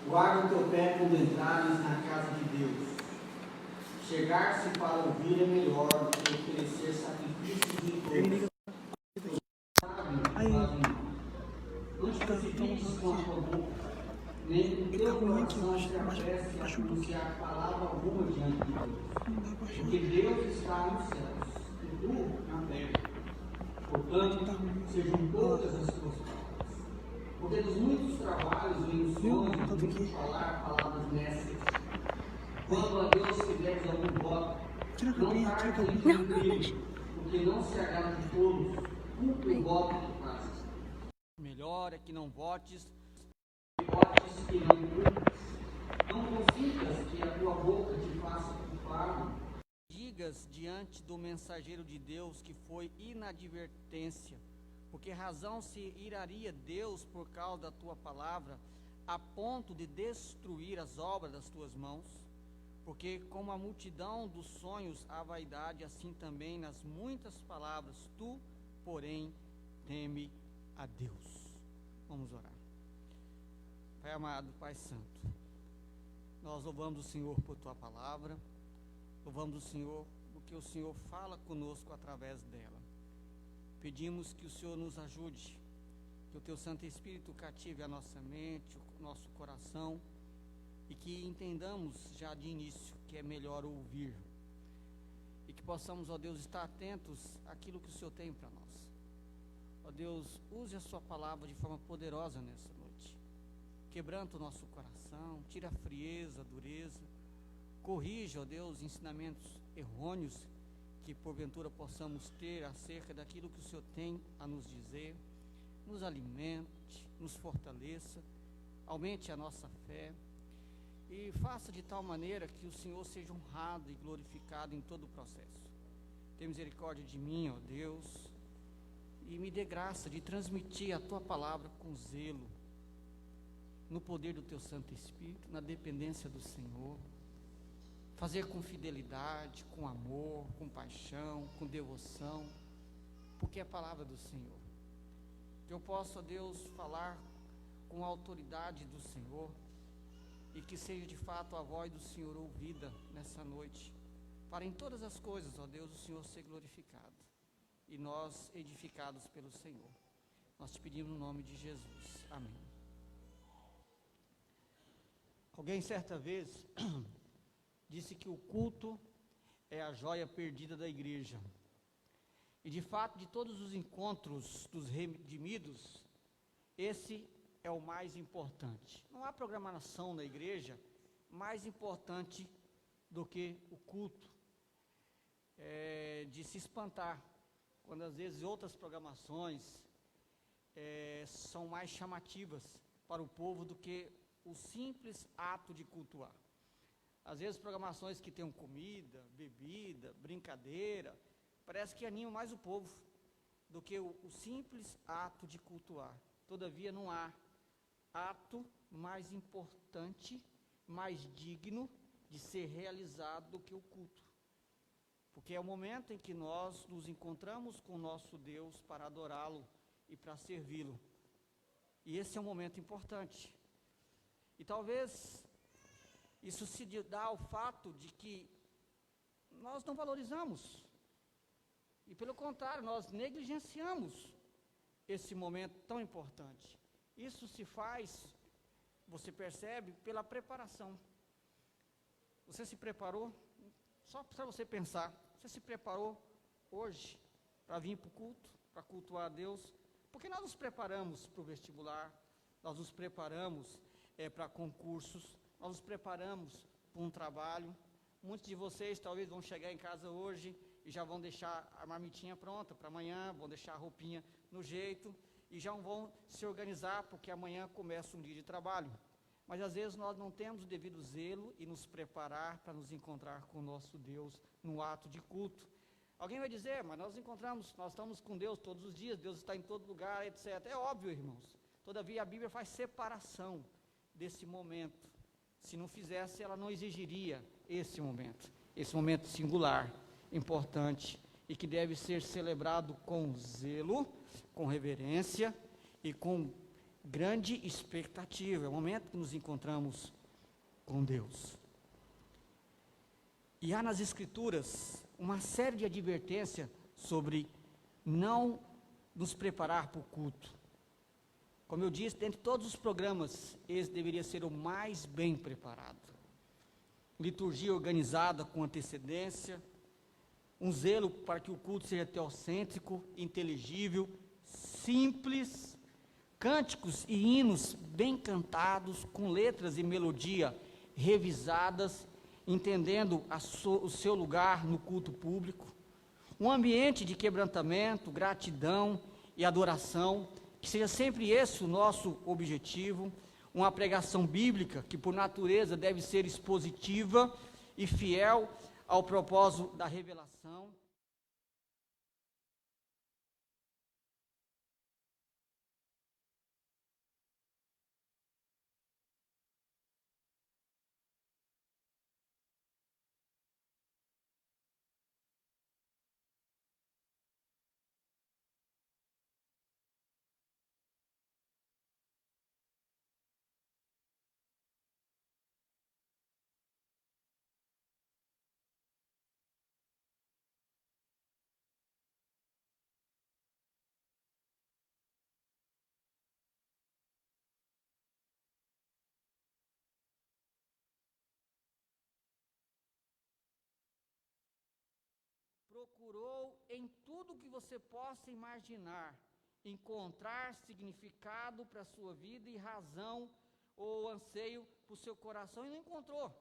Guarda o teu pé quando entrares na casa de Deus. Chegar-se para ouvir é melhor do que oferecer sacrifícios de todos. Não te precipite com a tua boca, nem com o teu coração se apresse a pronunciar palavra alguma diante de Deus. Porque Deus está nos céus e tu na terra. Portanto, sejam poucas as tuas palavras. Porque dos muitos trabalhos vem o sonho de falar palavras nécias. Quando a Deus fizeres algum voto, não tarde em cumprir, porque não se agrada de todos, cumpre o voto que fazes. Melhor é que não votes que não cumpres. Não consintas que a tua boca te faça culpado. Digas diante do mensageiro de Deus que foi inadvertência, porque razão se iraria Deus por causa da tua palavra, a ponto de destruir as obras das tuas mãos? Porque como a multidão dos sonhos há vaidade, assim também nas muitas palavras, tu, porém, teme a Deus. Vamos orar. Pai amado, Pai santo, nós louvamos o Senhor por tua palavra, louvamos o Senhor porque o Senhor fala conosco através dela. Pedimos que o Senhor nos ajude, que o teu Santo Espírito cative a nossa mente, o nosso coração, e que entendamos já de início que é melhor ouvir, e que possamos, ó Deus, estar atentos àquilo que o Senhor tem para nós. Ó Deus, use a sua palavra de forma poderosa nessa noite, quebranta o nosso coração, tira a frieza, a dureza, corrija, ó Deus, ensinamentos errôneos que porventura possamos ter acerca daquilo que o Senhor tem a nos dizer. Nos alimente, nos fortaleça, aumente a nossa fé, e faça de tal maneira que o Senhor seja honrado e glorificado em todo o processo. Tenha misericórdia de mim, ó Deus, e me dê graça de transmitir a tua palavra com zelo, no poder do teu Santo Espírito, na dependência do Senhor, fazer com fidelidade, com amor, com paixão, com devoção, porque é a palavra do Senhor. Que eu possa, ó Deus, falar com a autoridade do Senhor, e que seja de fato a voz do Senhor ouvida nessa noite, para em todas as coisas, ó Deus, o Senhor ser glorificado, e nós edificados pelo Senhor. Nós te pedimos no nome de Jesus. Amém. Alguém certa vez disse que o culto é a joia perdida da igreja. E de fato, de todos os encontros dos redimidos, esse é o mais importante. Não há programação na igreja mais importante do que o culto. De se espantar quando às vezes outras programações são mais chamativas para o povo do que o simples ato de cultuar. Às vezes programações que tenham comida, bebida, brincadeira, parece que animam mais o povo do que o simples ato de cultuar. Todavia não há ato mais importante, mais digno de ser realizado do que o culto, porque é o momento em que nós nos encontramos com o nosso Deus para adorá-lo e para servi-lo, e esse é um momento importante. E talvez isso se dá ao fato de que nós não valorizamos, e pelo contrário, nós negligenciamos esse momento tão importante. Isso se faz, você percebe, pela preparação. Você se preparou? Só para você pensar, você se preparou hoje para vir para o culto, para cultuar a Deus? Porque nós nos preparamos para o vestibular, nós nos preparamos para concursos, nós nos preparamos para um trabalho. Muitos de vocês talvez vão chegar em casa hoje e já vão deixar a marmitinha pronta para amanhã, vão deixar a roupinha no jeito, e já vão se organizar, porque amanhã começa um dia de trabalho. Mas às vezes nós não temos o devido zelo e nos preparar para nos encontrar com o nosso Deus no ato de culto. Alguém vai dizer, mas nós estamos com Deus todos os dias, Deus está em todo lugar, etc. É óbvio, irmãos. Todavia a Bíblia faz separação desse momento. Se não fizesse, ela não exigiria esse momento singular, importante, e que deve ser celebrado com zelo, com reverência e com grande expectativa, é o momento que nos encontramos com Deus. E há nas Escrituras uma série de advertências sobre não nos preparar para o culto. Como eu disse, dentre todos os programas, esse deveria ser o mais bem preparado. Liturgia organizada com antecedência, um zelo para que o culto seja teocêntrico, inteligível, simples, cânticos e hinos bem cantados, com letras e melodia revisadas, entendendo o seu lugar no culto público, um ambiente de quebrantamento, gratidão e adoração, que seja sempre esse o nosso objetivo, uma pregação bíblica que por natureza deve ser expositiva e fiel ao propósito da revelação. Procurou em tudo que você possa imaginar, encontrar significado para a sua vida e razão ou anseio para o seu coração, e não encontrou.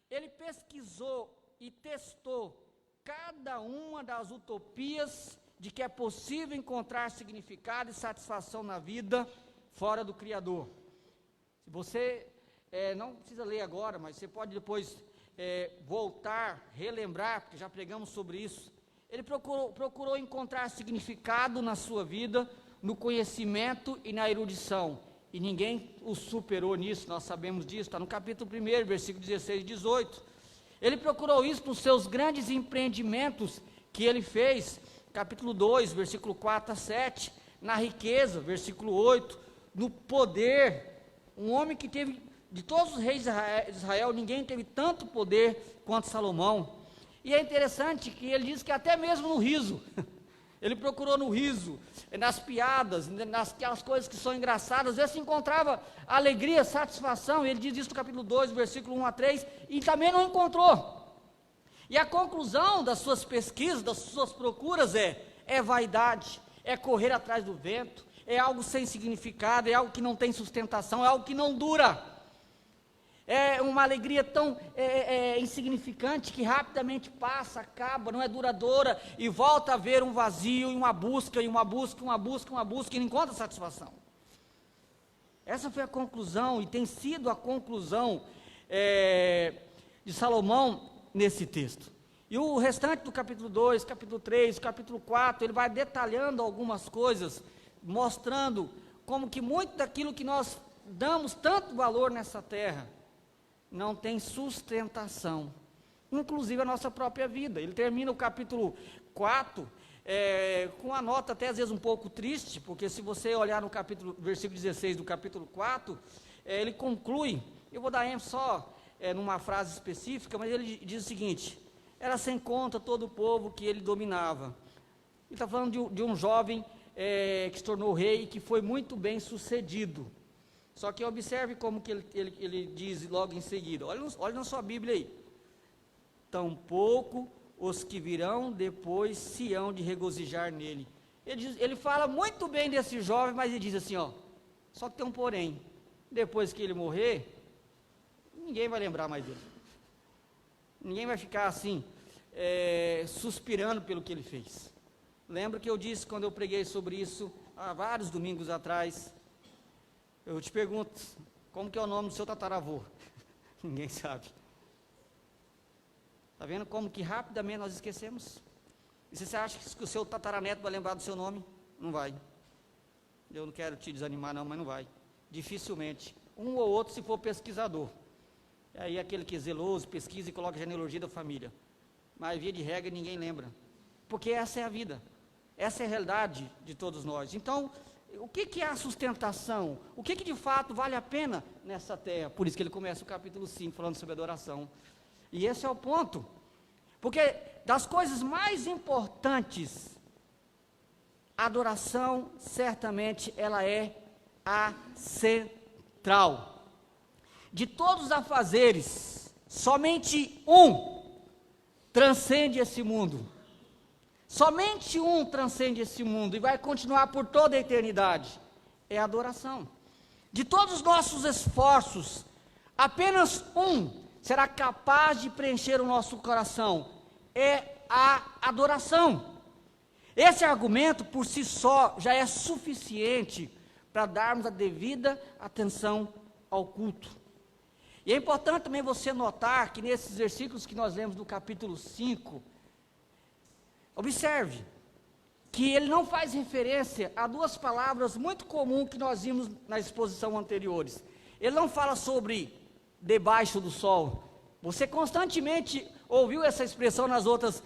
Ele pesquisou e testou cada uma das utopias de que é possível encontrar significado e satisfação na vida fora do Criador. Se você não precisa ler agora, mas você pode depois voltar, relembrar, porque já pregamos sobre isso. Ele procurou encontrar significado na sua vida, no conhecimento e na erudição, e ninguém o superou nisso, nós sabemos disso, está no capítulo 1, versículo 16 e 18, ele procurou isso nos seus grandes empreendimentos que ele fez, capítulo 2, versículo 4 a 7, na riqueza, versículo 8, no poder, um homem que teve, de todos os reis de Israel, ninguém teve tanto poder quanto Salomão. E é interessante que ele diz que até mesmo no riso, ele procurou no riso, nas piadas, nas coisas que são engraçadas, às vezes se encontrava alegria, satisfação. Ele diz isso no capítulo 2, versículo 1 a 3, e também não encontrou. E a conclusão das suas pesquisas, das suas procuras é vaidade, é correr atrás do vento, é algo sem significado, é algo que não tem sustentação, é algo que não dura. É uma alegria tão insignificante que rapidamente passa, acaba, não é duradoura, e volta a haver um vazio, e uma busca, e uma busca, uma busca, uma busca, e não encontra satisfação. Essa foi a conclusão, e tem sido a conclusão de Salomão nesse texto. E o restante do capítulo 2, capítulo 3, capítulo 4, ele vai detalhando algumas coisas, mostrando como que muito daquilo que nós damos tanto valor nessa terra, não tem sustentação, inclusive a nossa própria vida. Ele termina o capítulo 4 com uma nota até às vezes um pouco triste, porque se você olhar no versículo 16 do capítulo 4, ele conclui, eu vou dar ênfase só numa frase específica, mas ele diz o seguinte: era sem conta todo o povo que ele dominava. Ele está falando de um jovem que se tornou rei e que foi muito bem sucedido. Só que observe como que ele diz logo em seguida, olha na sua Bíblia aí: tampouco os que virão depois se hão de regozijar nele. Ele fala muito bem desse jovem, mas ele diz assim, só que tem um porém: depois que ele morrer, ninguém vai lembrar mais dele, ninguém vai ficar assim, suspirando pelo que ele fez. Lembra que eu disse quando eu preguei sobre isso, há vários domingos atrás, eu te pergunto, como que é o nome do seu tataravô? Ninguém sabe. Está vendo como que rapidamente nós esquecemos? E se você acha que o seu tataraneto vai lembrar do seu nome? Não vai. Eu não quero te desanimar não, mas não vai. Dificilmente. Um ou outro se for pesquisador. E aí aquele que é zeloso, pesquisa e coloca a genealogia da família. Mas via de regra ninguém lembra. Porque essa é a vida. Essa é a realidade de todos nós. Então, o que é a sustentação? O que de fato vale a pena nessa terra? Por isso que ele começa o capítulo 5 falando sobre adoração. E esse é o ponto. Porque das coisas mais importantes, a adoração, certamente, ela é a central. De todos os afazeres, somente um transcende esse mundo. Somente um transcende esse mundo e vai continuar por toda a eternidade. É a adoração. De todos os nossos esforços, apenas um será capaz de preencher o nosso coração. É a adoração. Esse argumento, por si só, já é suficiente para darmos a devida atenção ao culto. E é importante também você notar que nesses versículos que nós lemos do capítulo 5, observe que ele não faz referência a duas palavras muito comuns que nós vimos na exposição anteriores. Ele não fala sobre debaixo do sol. Você constantemente ouviu essa expressão nas outras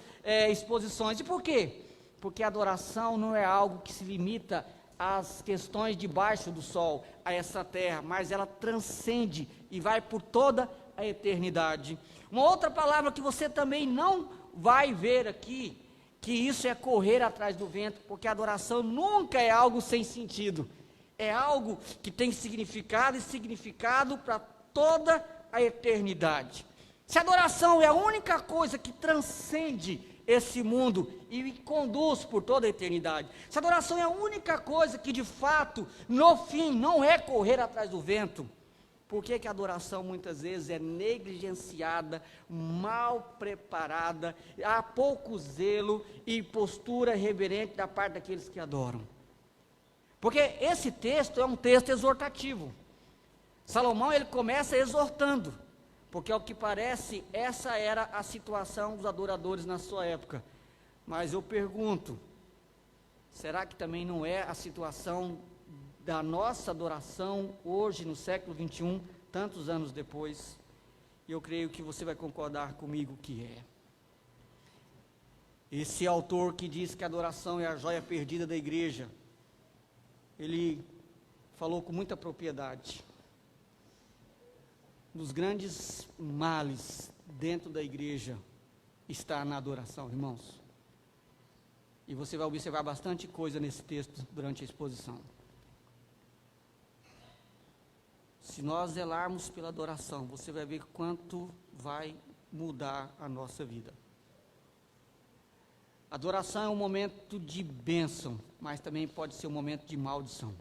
exposições. E por quê? Porque a adoração não é algo que se limita às questões debaixo do sol, a essa terra, mas ela transcende e vai por toda a eternidade. Uma outra palavra que você também não vai ver aqui, que isso é correr atrás do vento, porque a adoração nunca é algo sem sentido, é algo que tem significado e significado para toda a eternidade. Se a adoração é a única coisa que transcende esse mundo e conduz por toda a eternidade, se a adoração é a única coisa que de fato, no fim, não é correr atrás do vento, por que a adoração muitas vezes é negligenciada, mal preparada, há pouco zelo e postura reverente da parte daqueles que adoram? Porque esse texto é um texto exortativo. Salomão, ele começa exortando, porque ao que parece, essa era a situação dos adoradores na sua época. Mas eu pergunto, será que também não é a situação da nossa adoração hoje, no século 21, tantos anos depois? E eu creio que você vai concordar comigo que é. Esse autor que diz que a adoração é a joia perdida da igreja, ele falou com muita propriedade. Dos grandes males dentro da igreja está na adoração, irmãos. E você vai observar bastante coisa nesse texto durante a exposição. Se nós zelarmos pela adoração, você vai ver quanto vai mudar a nossa vida. Adoração é um momento de bênção, mas também pode ser um momento de maldição.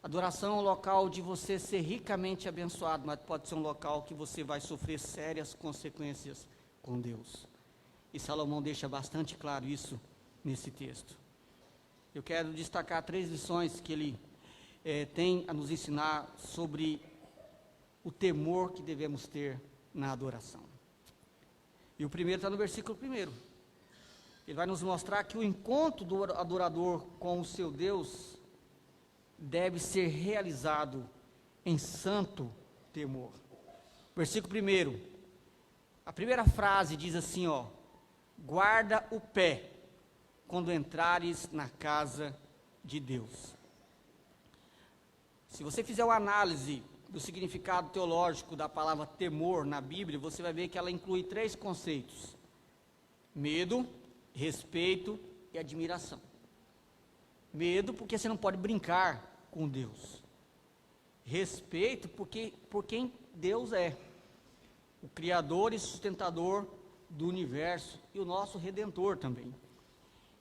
Adoração é um local de você ser ricamente abençoado, mas pode ser um local que você vai sofrer sérias consequências com Deus. E Salomão deixa bastante claro isso nesse texto. Eu quero destacar 3 lições que ele tem a nos ensinar sobre o temor que devemos ter na adoração. E o primeiro está no versículo 1. Ele vai nos mostrar que o encontro do adorador com o seu Deus deve ser realizado em santo temor. Versículo 1, a primeira frase diz assim, guarda o pé quando entrares na casa de Deus. Se você fizer uma análise do significado teológico da palavra temor na Bíblia, você vai ver que ela inclui 3 conceitos: medo, respeito e admiração. Medo, porque você não pode brincar com Deus. Respeito, porque por quem Deus é, o Criador e sustentador do universo e o nosso Redentor também.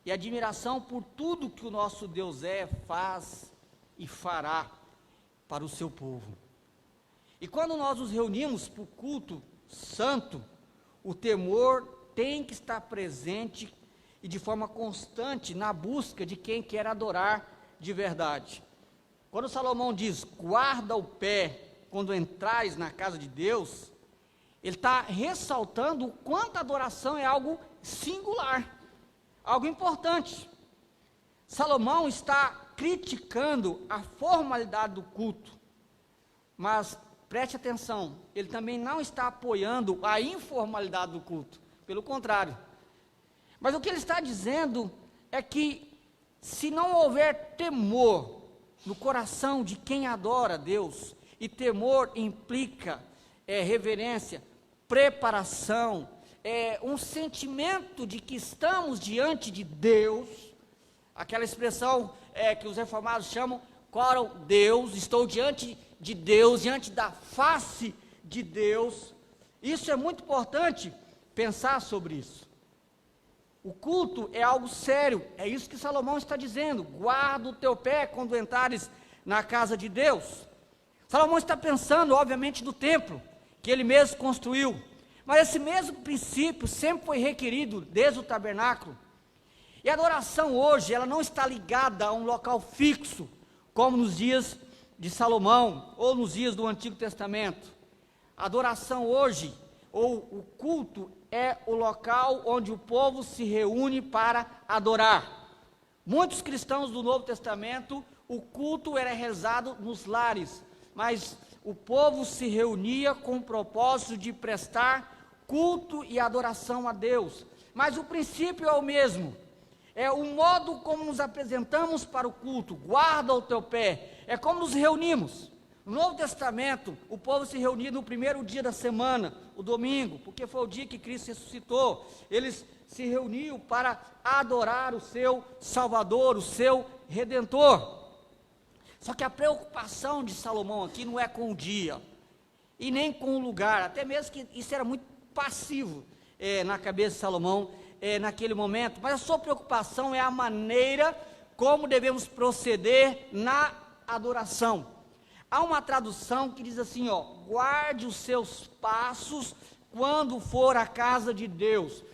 E admiração por tudo que o nosso Deus faz e fará para o seu povo. E quando nós nos reunimos para o culto santo, o temor tem que estar presente e de forma constante na busca de quem quer adorar de verdade. Quando Salomão diz, guarda o pé quando entrares na casa de Deus, ele está ressaltando o quanto a adoração é algo singular, algo importante. Salomão está criticando a formalidade do culto, mas preste atenção, ele também não está apoiando a informalidade do culto, pelo contrário. Mas o que ele está dizendo é que Se não houver temor no coração de quem adora a Deus, e temor implica reverência, preparação, um sentimento de que estamos diante de Deus, aquela expressão que os reformados chamam, coram Deus, estou diante de Deus, diante da face de Deus. Isso é muito importante pensar sobre isso. O culto é algo sério, é isso que Salomão está dizendo: guarda o teu pé quando entrares na casa de Deus. Salomão está pensando, obviamente, no templo, que ele mesmo construiu, mas esse mesmo princípio sempre foi requerido desde o tabernáculo. E a adoração hoje, ela não está ligada a um local fixo, como nos dias de Salomão, ou nos dias do Antigo Testamento. A adoração hoje, ou o culto, é o local onde o povo se reúne para adorar. Muitos cristãos do Novo Testamento, o culto era rezado nos lares, mas o povo se reunia com o propósito de prestar culto e adoração a Deus. Mas o princípio é o mesmo, é o modo como nos apresentamos para o culto. Guarda o teu pé, é como nos reunimos. No Novo Testamento, o povo se reunia no primeiro dia da semana, o domingo, porque foi o dia que Cristo ressuscitou. Eles se reuniam para adorar o seu Salvador, o seu Redentor. Só que a preocupação de Salomão aqui não é com o dia, e nem com o lugar, até mesmo que isso era muito passivo na cabeça de Salomão naquele momento, mas a sua preocupação é a maneira como devemos proceder na adoração. Há uma tradução que diz assim, guarde os seus passos quando for à casa de Deus.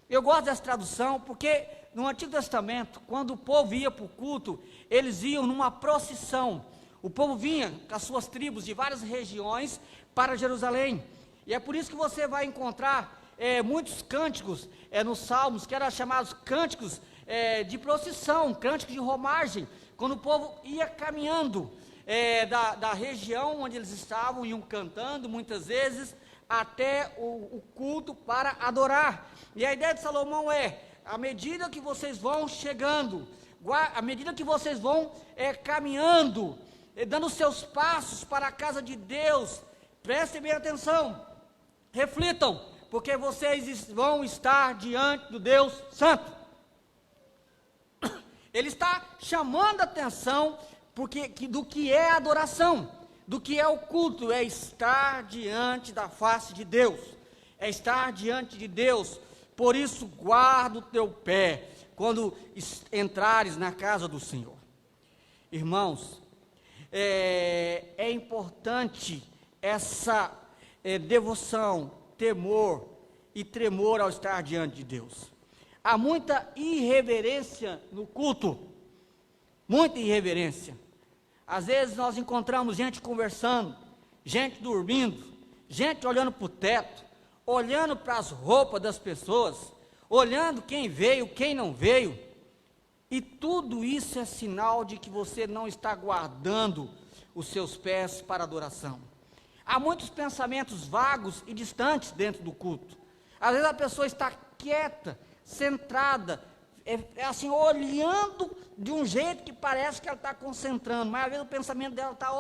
Eu gosto dessa tradução porque no Antigo Testamento, quando o povo ia para o culto, eles iam numa procissão. O povo vinha com as suas tribos de várias regiões para Jerusalém. E é por isso que você vai encontrar muitos cânticos nos Salmos, que eram chamados cânticos de procissão, cânticos de romagem, quando o povo ia caminhando da região onde eles estavam, iam cantando muitas vezes até o culto para adorar. E a ideia de Salomão à medida que vocês vão chegando, à medida que vocês vão caminhando, dando seus passos para a casa de Deus, prestem bem atenção, reflitam, porque vocês vão estar diante do Deus Santo. Ele está chamando a atenção do que é a adoração, do que é o culto, é estar diante da face de Deus, é estar diante de Deus. Por isso, guarda o teu pé quando entrares na casa do Senhor. Irmãos, é importante essa devoção, temor e tremor ao estar diante de Deus. Há muita irreverência no culto, muita irreverência. Às vezes nós encontramos gente conversando, gente dormindo, gente olhando para o teto, olhando para as roupas das pessoas, olhando quem veio, quem não veio, e tudo isso é sinal de que você não está guardando os seus pés para adoração. Há muitos pensamentos vagos e distantes dentro do culto. Às vezes a pessoa está quieta, centrada, assim, olhando de um jeito que parece que ela está concentrando, mas às vezes o pensamento dela está,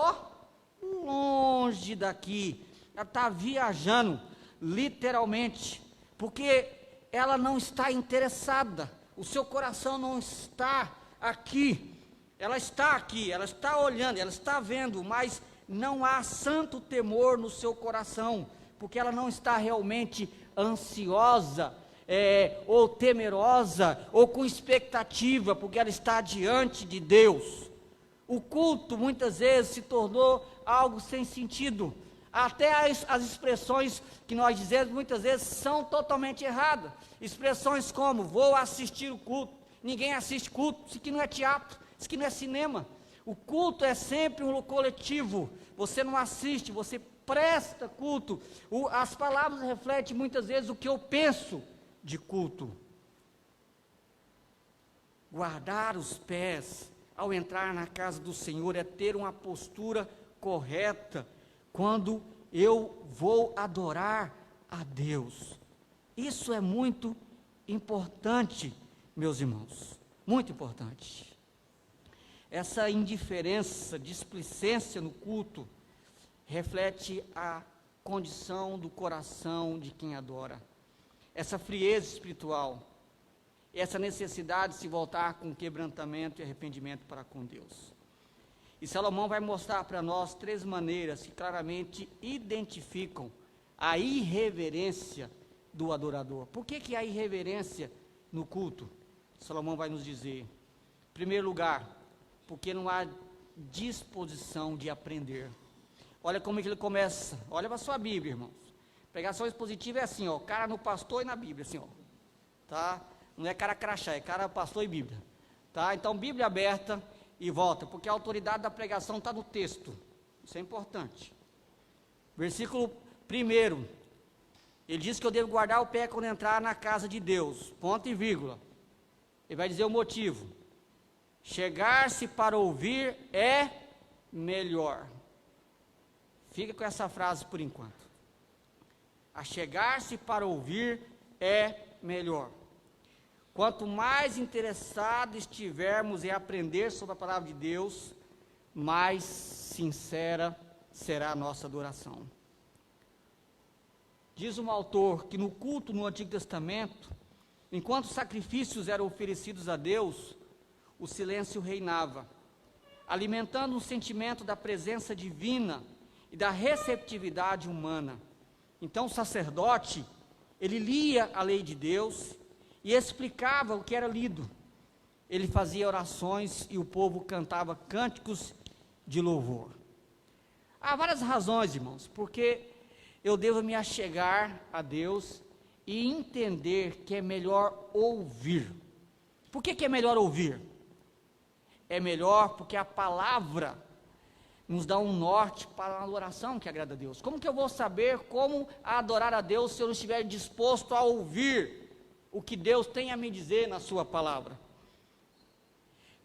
longe daqui, ela está viajando, literalmente, porque ela não está interessada, o seu coração não está aqui, ela está olhando, ela está vendo, mas não há santo temor no seu coração, porque ela não está realmente ansiosa, ou temerosa, ou com expectativa, porque ela está diante de Deus. O culto muitas vezes se tornou algo sem sentido, até as expressões que nós dizemos muitas vezes são totalmente erradas, expressões como, vou assistir o culto, ninguém assiste culto, isso aqui não é teatro, isso aqui não é cinema, o culto é sempre um coletivo, você não assiste, você presta culto, as palavras refletem muitas vezes o que eu penso de culto. Guardar os pés ao entrar na casa do Senhor é ter uma postura correta quando eu vou adorar a Deus. Isso é muito importante, meus irmãos, muito importante. essa indiferença, displicência no culto, reflete a condição do coração de quem adora. Essa frieza espiritual, essa necessidade de se voltar com quebrantamento e arrependimento para com Deus. E Salomão vai mostrar para nós 3 maneiras que claramente identificam a irreverência do adorador. Por que há irreverência no culto? Salomão vai nos dizer. Em primeiro lugar, porque não há disposição de aprender. Olha como é que ele começa. Olha para a sua Bíblia, irmãos. Pregação expositiva é assim, ó, cara no pastor e na Bíblia, assim, ó. Tá? Não é cara crachá, é cara pastor e Bíblia. Tá? Então, Bíblia aberta e volta, porque a autoridade da pregação está no texto. Isso é importante. Versículo 1. Ele diz que eu devo guardar o pé quando entrar na casa de Deus. Ponto e vírgula. Ele vai dizer o motivo. Chegar-se para ouvir é melhor. Fica com essa frase por enquanto. A chegar-se para ouvir é melhor. Quanto mais interessados estivermos em aprender sobre a palavra de Deus, mais sincera será a nossa adoração. Diz um autor que no culto no Antigo Testamento, enquanto sacrifícios eram oferecidos a Deus, o silêncio reinava, alimentando um sentimento da presença divina e da receptividade humana. Então o sacerdote, ele lia a lei de Deus e explicava o que era lido. Ele fazia orações e o povo cantava cânticos de louvor. Há várias razões, irmãos, porque eu devo me achegar a Deus e entender que é melhor ouvir. Por que é melhor ouvir? É melhor porque a palavra nos dá um norte para a adoração que agrada a Deus. Como que eu vou saber como adorar a Deus se eu não estiver disposto a ouvir o que Deus tem a me dizer na sua palavra?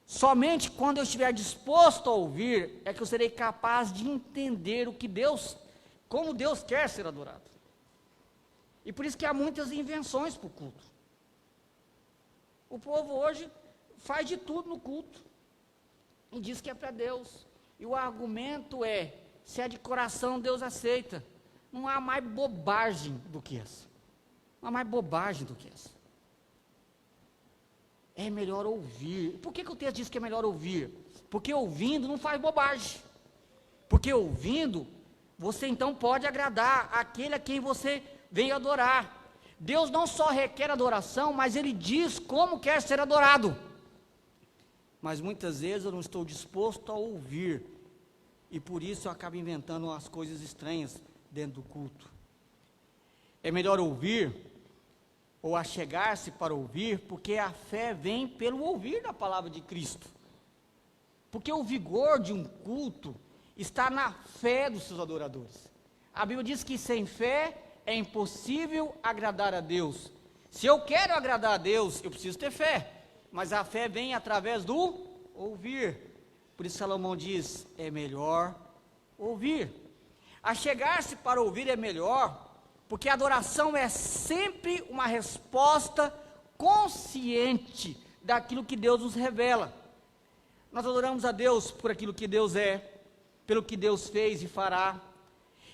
Somente quando eu estiver disposto a ouvir, é que eu serei capaz de entender o que Deus, como Deus quer ser adorado. E por isso que há muitas invenções para o culto. O povo hoje faz de tudo no culto, e diz que é para Deus, e o argumento é, se é de coração Deus aceita. Não há mais bobagem do que essa, não há mais bobagem do que essa. É melhor ouvir. Por que o texto diz que é melhor ouvir? Porque ouvindo não faz bobagem. Porque ouvindo, você então pode agradar aquele a quem você veio adorar. Deus não só requer adoração, mas Ele diz como quer ser adorado. Mas muitas vezes eu não estou disposto a ouvir, e por isso eu acabo inventando umas coisas estranhas dentro do culto. É melhor ouvir, ou achegar-se para ouvir, porque a fé vem pelo ouvir da palavra de Cristo. Porque o vigor de um culto está na fé dos seus adoradores. A Bíblia diz que sem fé é impossível agradar a Deus. Se eu quero agradar a Deus, eu preciso ter fé, mas a fé vem através do ouvir. Por isso Salomão diz, é melhor ouvir. Achegar-se para ouvir é melhor, porque a adoração é sempre uma resposta consciente daquilo que Deus nos revela. Nós adoramos a Deus por aquilo que Deus é, pelo que Deus fez e fará.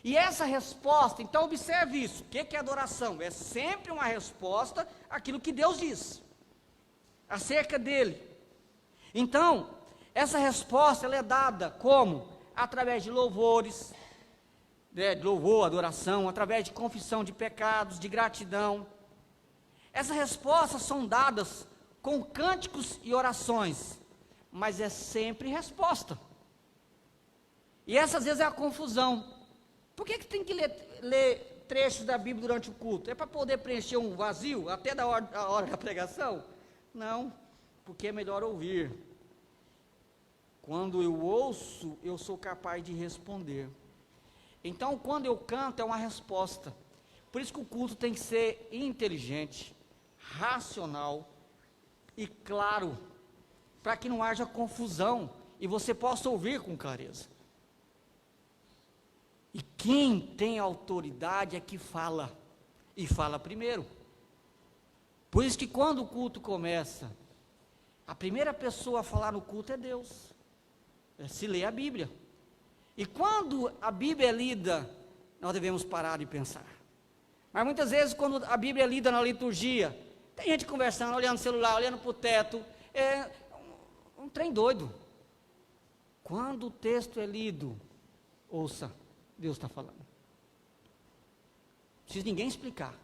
E essa resposta, então observe isso, o que é adoração? É sempre uma resposta àquilo que Deus diz, acerca dele. Então, essa resposta ela é dada como? Através de louvores, de louvor, adoração, através de confissão de pecados, de gratidão. Essas respostas são dadas com cânticos e orações, mas é sempre resposta. E essa às vezes é a confusão. Por que tem que ler trechos da Bíblia durante o culto? É para poder preencher um vazio até a hora da pregação? Não, porque é melhor ouvir. Quando eu ouço, eu sou capaz de responder. Então, quando eu canto, é uma resposta. Por isso que o culto tem que ser inteligente, racional e claro, para que não haja confusão e você possa ouvir com clareza. E quem tem autoridade é que fala, e fala primeiro. Por isso que quando o culto começa, a primeira pessoa a falar no culto é Deus. se lê a Bíblia. E quando a Bíblia é lida, nós devemos parar de pensar. Mas muitas vezes, quando a Bíblia é lida na liturgia, tem gente conversando, olhando no celular, olhando para o teto, é um trem doido. Quando o texto é lido, ouça, Deus está falando. Não precisa ninguém explicar.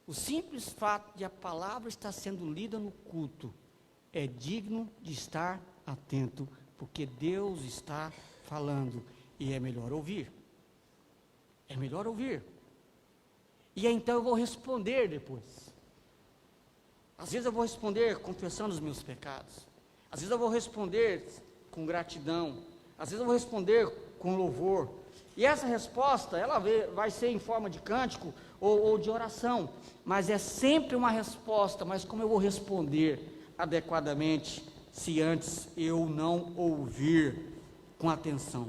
O simples fato de a palavra estar sendo lida no culto, é digno de estar atento, porque Deus está falando, e é melhor ouvir. É melhor ouvir. E então eu vou responder depois. Às vezes eu vou responder confessando os meus pecados. Às vezes eu vou responder com gratidão. Às vezes eu vou responder com louvor. E essa resposta, ela vai ser em forma de cântico ou de oração. Mas é sempre uma resposta. Mas como eu vou responder adequadamente se antes eu não ouvir com atenção?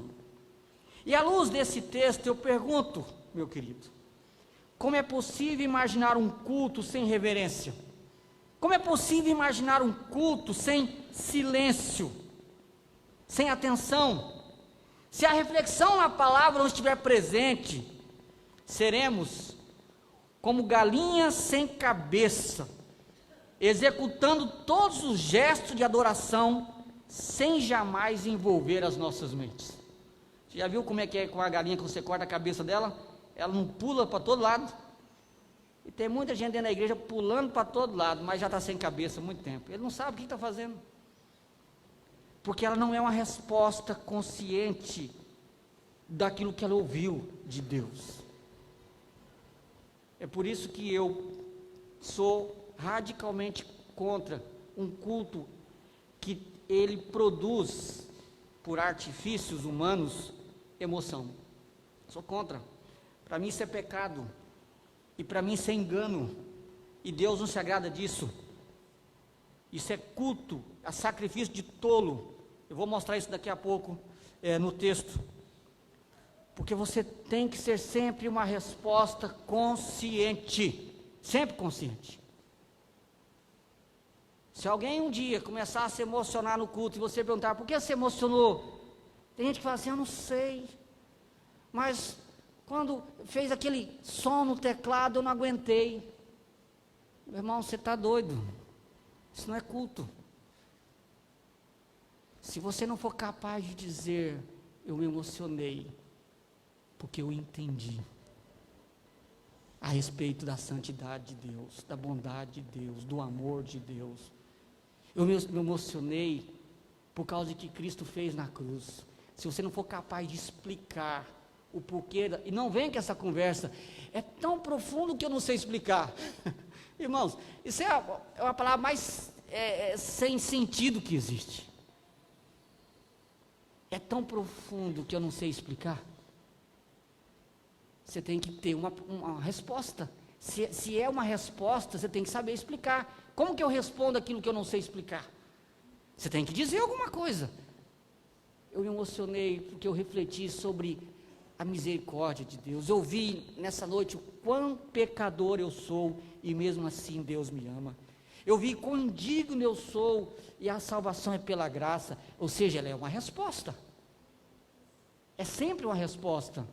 E à luz desse texto eu pergunto, meu querido, como é possível imaginar um culto sem reverência? Como é possível imaginar um culto sem silêncio, sem atenção? Se a reflexão na palavra não estiver presente, seremos como galinhas sem cabeça, executando todos os gestos de adoração, sem jamais envolver as nossas mentes. Você já viu como é que é com a galinha que você corta a cabeça dela? Ela não pula para todo lado. E tem muita gente dentro da igreja pulando para todo lado, mas já está sem cabeça há muito tempo. Ele não sabe o que está fazendo. Porque ela não é uma resposta consciente daquilo que ela ouviu de Deus. É por isso que eu sou radicalmente contra um culto que ele produz, por artifícios humanos, emoção. Sou contra. Para mim isso é pecado. E para mim isso é engano. E Deus não se agrada disso. Isso é culto, é sacrifício de tolo. Eu vou mostrar isso daqui a pouco no texto. Porque você tem que ser sempre uma resposta consciente. Sempre consciente. Se alguém um dia começar a se emocionar no culto e você perguntar, por que você se emocionou? Tem gente que fala assim, eu não sei. Mas quando fez aquele som no teclado, eu não aguentei. Meu irmão, você está doido. Isso não é culto. Se você não for capaz de dizer, eu me emocionei, porque eu entendi a respeito da santidade de Deus, da bondade de Deus, do amor de Deus. Eu me emocionei por causa de que Cristo fez na cruz. Se você não for capaz de explicar o porquê, e não vem com essa conversa, é tão profundo que eu não sei explicar. Irmãos, isso é a palavra mais sem sentido que existe. É tão profundo que eu não sei explicar. Você tem que ter uma resposta. Se é uma resposta, você tem que saber explicar. Como que eu respondo aquilo que eu não sei explicar? Você tem que dizer alguma coisa. Eu me emocionei porque eu refleti sobre a misericórdia de Deus. Eu vi nessa noite o quão pecador eu sou e mesmo assim Deus me ama. Eu vi quão indigno eu sou e a salvação é pela graça. Ou seja, ela é uma resposta. É sempre uma resposta.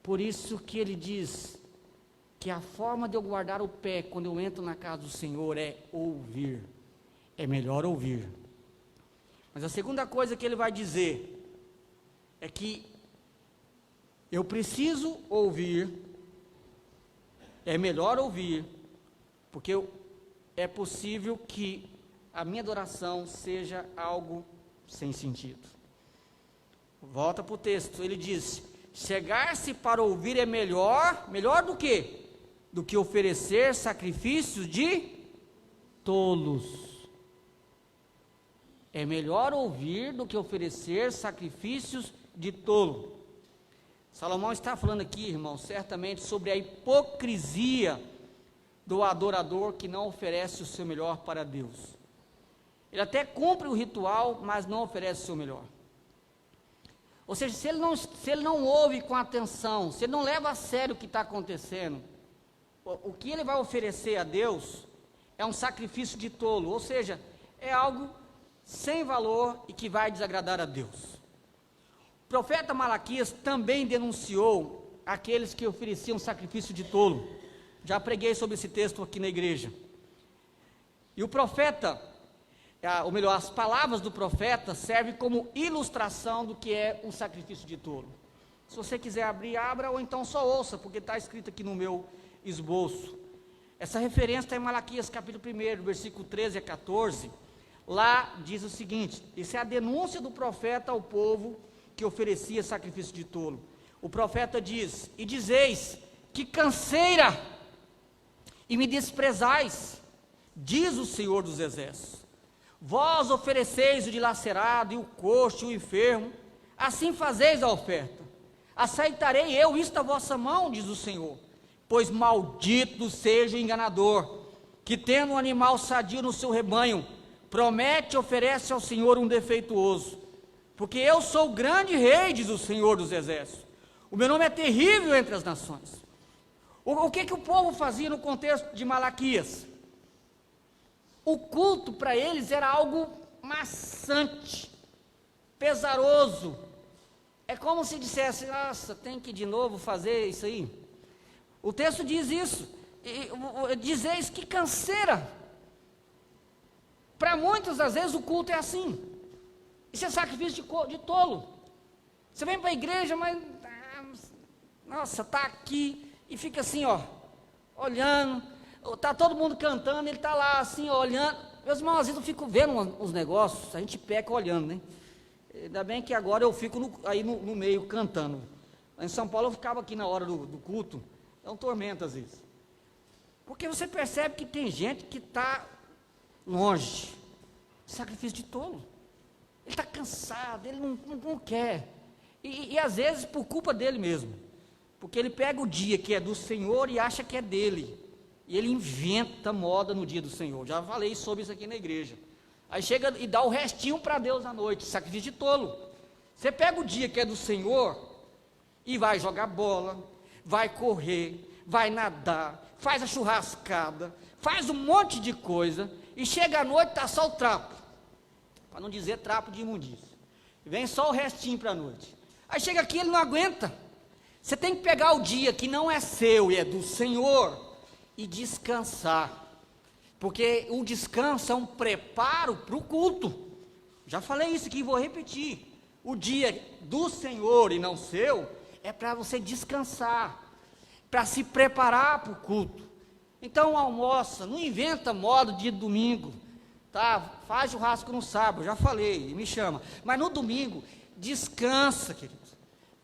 Por isso que ele diz que a forma de eu guardar o pé quando eu entro na casa do Senhor é ouvir. É melhor ouvir. Mas a segunda coisa que ele vai dizer é que eu preciso ouvir, é melhor ouvir, porque é possível que a minha adoração seja algo sem sentido. Volta para o texto, ele diz, chegar-se para ouvir é melhor do que? Do que oferecer sacrifícios de tolos. É melhor ouvir do que oferecer sacrifícios de tolo. Salomão está falando aqui, irmão, certamente sobre a hipocrisia do adorador que não oferece o seu melhor para Deus. Ele até cumpre o ritual, mas não oferece o seu melhor. Ou seja, se ele não ouve com atenção, se ele não leva a sério o que está acontecendo, o que ele vai oferecer a Deus é um sacrifício de tolo, ou seja, é algo sem valor e que vai desagradar a Deus. O profeta Malaquias também denunciou aqueles que ofereciam sacrifício de tolo. Já preguei sobre esse texto aqui na igreja. E o profeta, ou melhor, as palavras do profeta servem como ilustração do que é um sacrifício de tolo. Se você quiser abrir, abra, ou então só ouça, porque está escrito aqui no meu esboço. Essa referência está em Malaquias capítulo 1, versículo 13 a 14. Lá diz o seguinte: isso é a denúncia do profeta ao povo que oferecia sacrifício de tolo. O profeta diz: e dizeis, que canseira, e me desprezais, diz o Senhor dos Exércitos. Vós ofereceis o dilacerado, e o coxo, e o enfermo, assim fazeis a oferta. Aceitarei eu isto da vossa mão, diz o Senhor, pois maldito seja o enganador, que tendo um animal sadio no seu rebanho, promete e oferece ao Senhor um defeituoso, porque eu sou o grande rei, diz o Senhor dos Exércitos, o meu nome é terrível entre as nações. O que o povo fazia no contexto de Malaquias? O culto para eles era algo maçante, pesaroso. É como se dissesse: nossa, tem que de novo fazer isso aí. O texto diz isso, dizeis que canseira. Para muitas das vezes o culto é assim. Isso é sacrifício de tolo. Você vem para a igreja, mas nossa, está aqui e fica assim, ó, olhando. Está todo mundo cantando, ele está lá assim, ó, olhando. Meus irmãos, às vezes eu fico vendo uns negócios, a gente peca olhando, né? Ainda bem que agora eu fico no meio cantando. Em São Paulo eu ficava aqui na hora do culto. É um tormento às vezes. Porque você percebe que tem gente que está longe. Sacrifício de tolo. Ele está cansado, ele não quer. E às vezes por culpa dele mesmo. Porque ele pega o dia que é do Senhor e acha que é dele. E ele inventa moda no dia do Senhor. Já falei sobre isso aqui na igreja. Aí chega e dá o restinho para Deus à noite, sacrifício de tolo. Você pega o dia que é do Senhor e vai jogar bola, vai correr, vai nadar, faz a churrascada, faz um monte de coisa, e chega à noite, está só o trapo, para não dizer trapo de imundícia, vem só o restinho para a noite. Aí chega aqui, ele não aguenta. Você tem que pegar o dia que não é seu e é do Senhor e descansar. Porque o descanso é um preparo para o culto. Já falei isso aqui e vou repetir. O dia do Senhor e não seu é para você descansar, para se preparar para o culto. Então almoça, não inventa moda de domingo, tá? Faz churrasco no sábado, já falei, me chama. Mas no domingo, descansa, querido,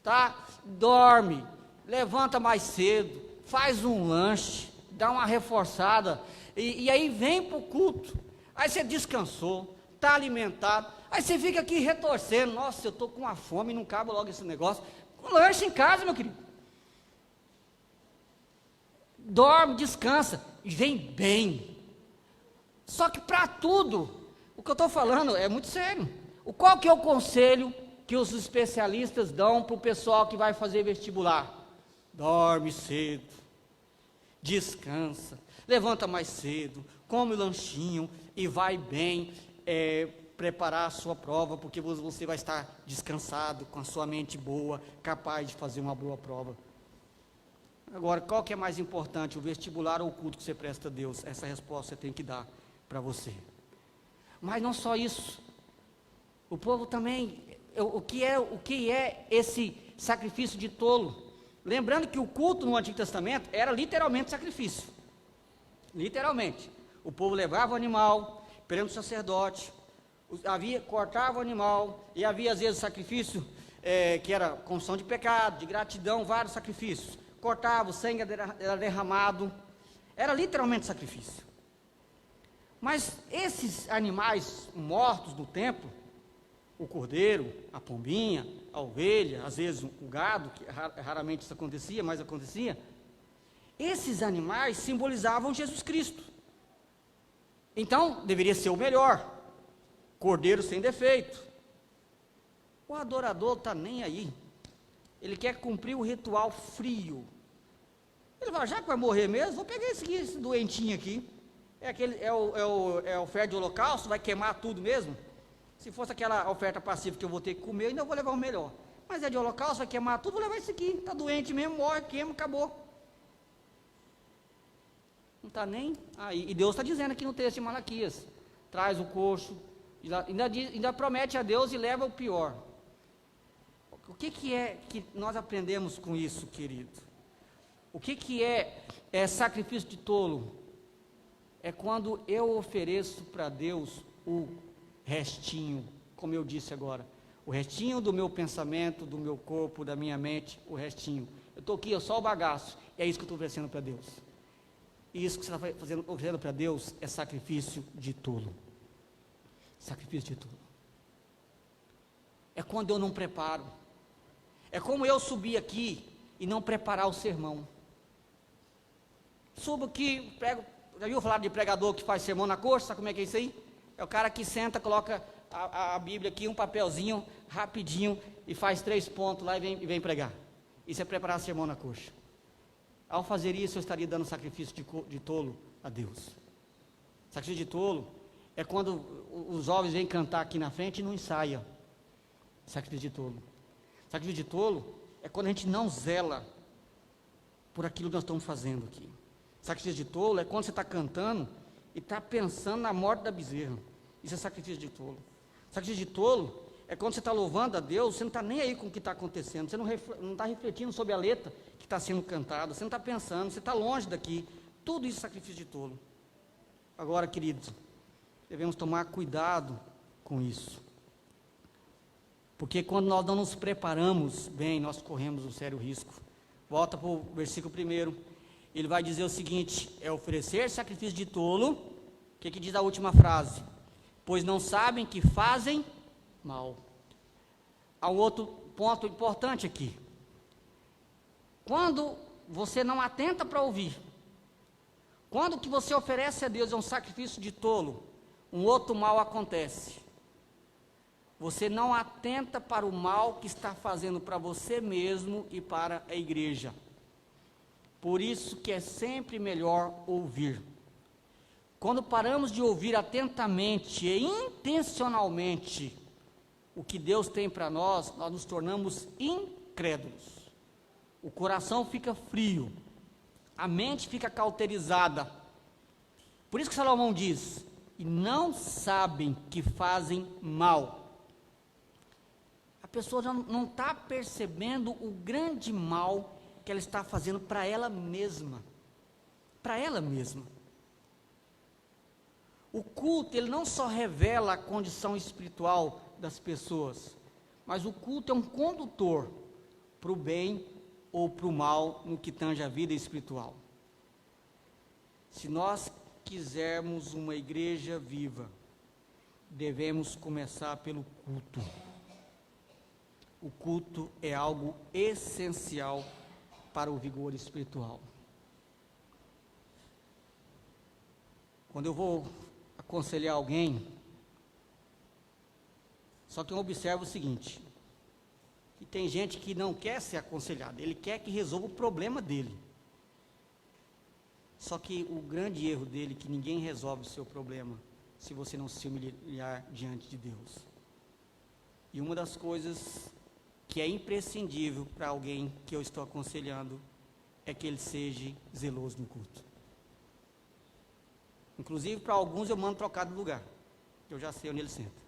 tá? Dorme, levanta mais cedo, faz um lanche, dá uma reforçada. E aí vem para o culto, aí você descansou, está alimentado, aí você fica aqui retorcendo: nossa, eu estou com uma fome, não cabe logo esse negócio. Lanche em casa, meu querido. Dorme, descansa, e vem bem. Só que para tudo, o que eu estou falando é muito sério. Qual que é o conselho que os especialistas dão para o pessoal que vai fazer vestibular? Dorme cedo, descansa, levanta mais cedo, come o lanchinho e vai bem preparar a sua prova, porque você vai estar descansado, com a sua mente boa, capaz de fazer uma boa prova. Agora, qual que é mais importante, o vestibular ou o culto que você presta a Deus? Essa resposta você tem que dar para você. Mas não só isso, o povo também, o que é esse sacrifício de tolo? Lembrando que o culto no Antigo Testamento era literalmente sacrifício. Literalmente, o povo levava o animal perante o sacerdote, cortava o animal, e havia às vezes sacrifício que era confissão de pecado, de gratidão, vários sacrifícios. Cortava, o sangue era derramado, era literalmente sacrifício. Mas esses animais mortos no templo, o cordeiro, a pombinha, a ovelha, às vezes o gado, que raramente isso acontecia, mas acontecia, esses animais simbolizavam Jesus Cristo. Então, deveria ser o melhor, cordeiro sem defeito. O adorador está nem aí, ele quer cumprir o ritual frio. Ele fala: já que vai morrer mesmo, vou pegar esse doentinho aqui, é o oferta de holocausto, vai queimar tudo mesmo. Se fosse aquela oferta passiva que eu vou ter que comer, eu ainda vou levar o melhor. Mas é de holocausto, vai queimar tudo, vou levar isso aqui. Está doente mesmo, morre, queima, acabou. Não está nem aí. E Deus está dizendo aqui no texto de Malaquias: traz o coxo, ainda promete a Deus e leva o pior. O que é que nós aprendemos com isso, querido? O que é sacrifício de tolo? É quando eu ofereço para Deus o restinho, como eu disse agora, o restinho do meu pensamento, do meu corpo, da minha mente, o restinho. Eu estou aqui, só o bagaço, e é isso que eu estou oferecendo para Deus. E isso que você está oferecendo para Deus é sacrifício de tolo. Sacrifício de tolo. É quando eu não preparo. É como eu subir aqui e não preparar o sermão. Subo aqui, prego. Já viu falar de pregador que faz sermão na coxa? Sabe como é que é isso aí? É o cara que senta, coloca a Bíblia aqui, um papelzinho, rapidinho, e faz 3 pontos lá e vem pregar. Isso é preparar sermão na coxa. Ao fazer isso, eu estaria dando sacrifício de tolo a Deus. Sacrifício de tolo é quando os jovens vêm cantar aqui na frente e não ensaia. Sacrifício de tolo. Sacrifício de tolo é quando a gente não zela por aquilo que nós estamos fazendo aqui. Sacrifício de tolo é quando você está cantando e está pensando na morte da bezerra. Isso é sacrifício de tolo. Sacrifício de tolo é quando você está louvando a Deus, você não está nem aí com o que está acontecendo, você não está refletindo sobre a letra que está sendo cantada, você não está pensando, você está longe daqui. Tudo isso é sacrifício de tolo. Agora, queridos, devemos tomar cuidado com isso. Porque quando nós não nos preparamos bem, nós corremos um sério risco. Volta para o versículo 1. Ele vai dizer o seguinte: é oferecer sacrifício de tolo. O que diz a última frase? Pois não sabem que fazem mal. Há um outro ponto importante aqui. Quando você não atenta para ouvir, quando o que você oferece a Deus é um sacrifício de tolo, um outro mal acontece. Você não atenta para o mal que está fazendo para você mesmo e para a igreja. Por isso que é sempre melhor ouvir. Quando paramos de ouvir atentamente e intencionalmente o que Deus tem para nós, nós nos tornamos incrédulos. O coração fica frio, a mente fica cauterizada. Por isso que Salomão diz: e não sabem que fazem mal. A pessoa já não está percebendo o grande mal que ela está fazendo para ela mesma. Para ela mesma. O culto, ele não só revela a condição espiritual das pessoas, mas o culto é um condutor para o bem ou para o mal no que tange a vida espiritual. Se nós quisermos uma igreja viva, devemos começar pelo culto. O culto é algo essencial para o vigor espiritual. Quando eu vou aconselhar alguém, só que eu observo o seguinte: que tem gente que não quer ser aconselhado, ele quer que resolva o problema dele. Só que o grande erro dele é que ninguém resolve o seu problema se você não se humilhar diante de Deus. E uma das coisas que é imprescindível para alguém que eu estou aconselhando é que ele seja zeloso no culto. Inclusive, para alguns eu mando trocar de lugar, eu já sei onde ele senta.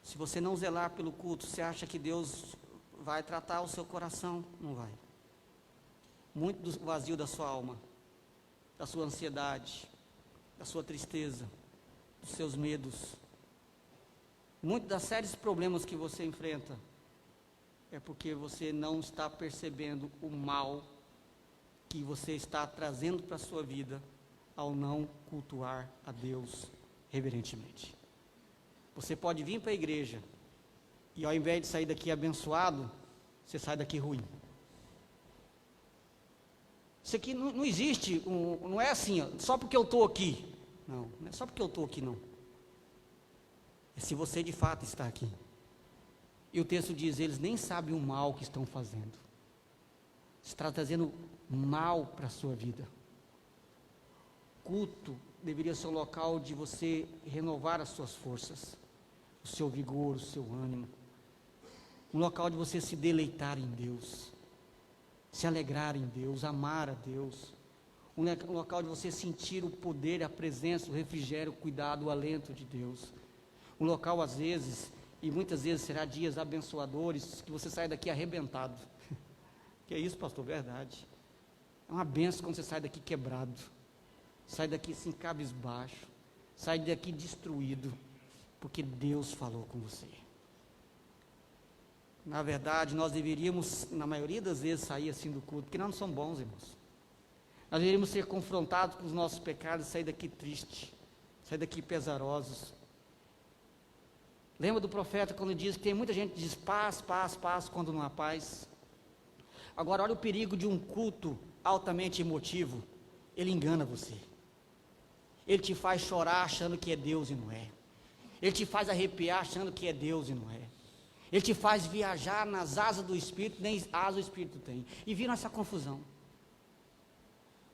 Se você não zelar pelo culto, você acha que Deus vai tratar o seu coração? Não vai. Muito do vazio da sua alma, da sua ansiedade, da sua tristeza, dos seus medos, muito das sérios problemas que você enfrenta, é porque você não está percebendo o mal que você está trazendo para a sua vida ao não cultuar a Deus reverentemente. Você pode vir para a igreja e ao invés de sair daqui abençoado, você sai daqui ruim. Isso aqui não existe, não é assim, ó, só porque eu estou aqui. Não é só porque eu estou aqui, não. É se você de fato está aqui. E o texto diz: eles nem sabem o mal que estão fazendo. Está trazendo mal para a sua vida. Culto deveria ser um local de você renovar as suas forças, o seu vigor, o seu ânimo. Um local de você se deleitar em Deus, se alegrar em Deus, amar a Deus. Um local de você sentir o poder, a presença, o refrigério, o cuidado, o alento de Deus. Um local, às vezes, e muitas vezes será dias abençoadores, que você sai daqui arrebentado. Que é isso, pastor? Verdade. É uma benção quando você sai daqui quebrado, sai daqui assim cabisbaixo, sai daqui destruído, porque Deus falou com você. Na verdade, nós deveríamos, na maioria das vezes, sair assim do culto, porque nós não somos bons, irmãos. Nós deveríamos ser confrontados com os nossos pecados e sair daqui triste, sair daqui pesarosos. Lembra do profeta quando diz que tem muita gente que diz paz, paz, paz, quando não há paz? Agora olha o perigo de um culto altamente emotivo. Ele engana você. Ele te faz chorar achando que é Deus e não é. Ele te faz arrepiar achando que é Deus e não é. Ele te faz viajar nas asas do Espírito, nem asas o Espírito tem. E vira essa confusão.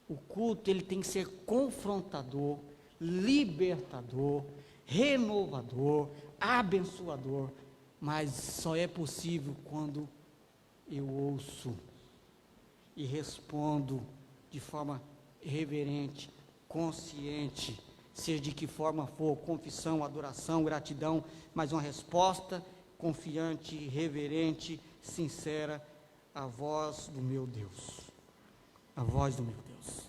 O culto, ele tem que ser confrontador, libertador, renovador, abençoador, mas só é possível quando eu ouço e respondo de forma reverente, consciente, seja de que forma for, confissão, adoração, gratidão, mas uma resposta confiante, reverente, sincera, à voz do meu Deus, a voz do meu Deus.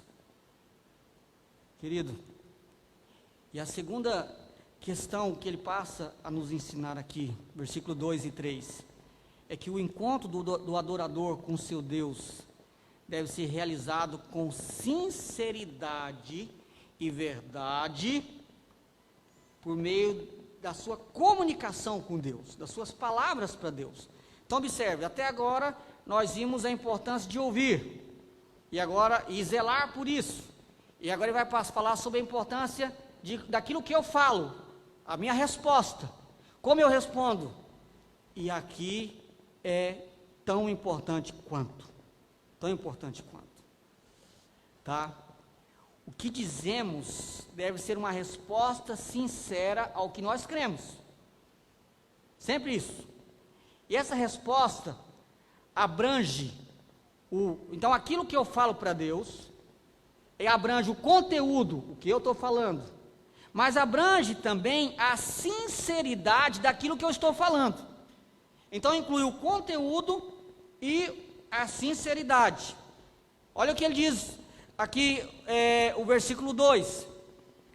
Querido, e a segunda questão que ele passa a nos ensinar aqui, versículo 2 e 3, é que o encontro do adorador com o seu Deus deve ser realizado com sinceridade e verdade, por meio da sua comunicação com Deus, das suas palavras para Deus. Então observe, até agora nós vimos a importância de ouvir, e zelar por isso, e agora ele vai falar sobre a importância daquilo que eu falo, a minha resposta, como eu respondo, e aqui é tão importante quanto, tá? O que dizemos deve ser uma resposta sincera ao que nós cremos, sempre isso, e essa resposta abrange, então aquilo que eu falo para Deus, abrange o conteúdo, o que eu estou falando, mas abrange também a sinceridade daquilo que eu estou falando, então inclui o conteúdo e a sinceridade. Olha o que ele diz aqui, o versículo 2,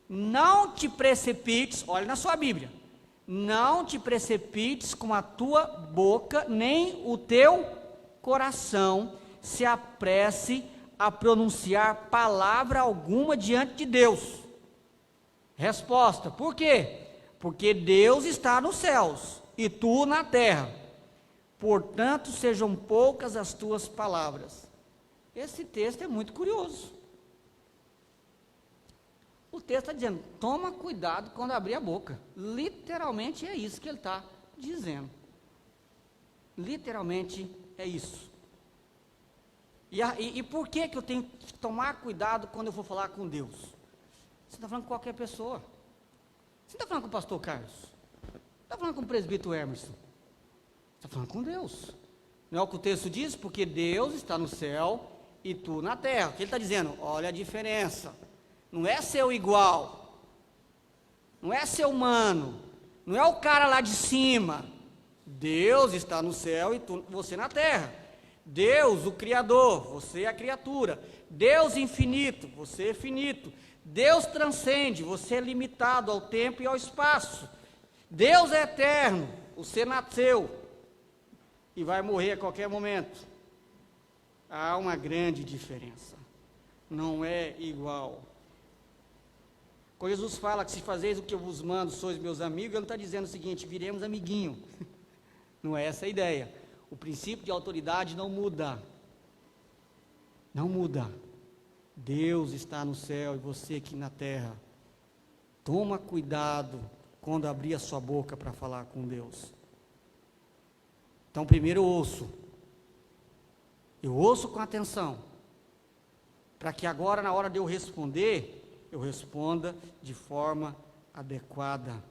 não te precipites, olha na sua Bíblia, não te precipites com a tua boca, nem o teu coração se apresse a pronunciar palavra alguma diante de Deus. Resposta, por quê? Porque Deus está nos céus, e tu na terra, portanto sejam poucas as tuas palavras. Esse texto é muito curioso. O texto está dizendo, toma cuidado quando abrir a boca. Literalmente é isso que ele está dizendo. Literalmente é isso. E por que eu tenho que tomar cuidado quando eu for falar com Deus? Você está falando com qualquer pessoa. Você está falando com o pastor Carlos. Você está falando com o presbítero Emerson. Você está falando com Deus. Não é o que o texto diz? Porque Deus está no céu e tu na terra. O que ele está dizendo? Olha a diferença. Não é seu igual. Não é seu humano. Não é o cara lá de cima. Deus está no céu e você na terra. Deus, o Criador, você é a criatura. Deus infinito, você é finito. Deus transcende, você é limitado ao tempo e ao espaço. Deus é eterno, você nasceu e vai morrer a qualquer momento. Há uma grande diferença. Não é igual. Quando Jesus fala que se fazeis o que eu vos mando, sois meus amigos, ele não está dizendo o seguinte, viremos amiguinho. Não é essa a ideia. O princípio de autoridade não muda. Não muda. Deus está no céu e você aqui na terra. Toma cuidado quando abrir a sua boca para falar com Deus. Então primeiro eu ouço. Eu ouço com atenção. Para que agora na hora de eu responder, eu responda de forma adequada.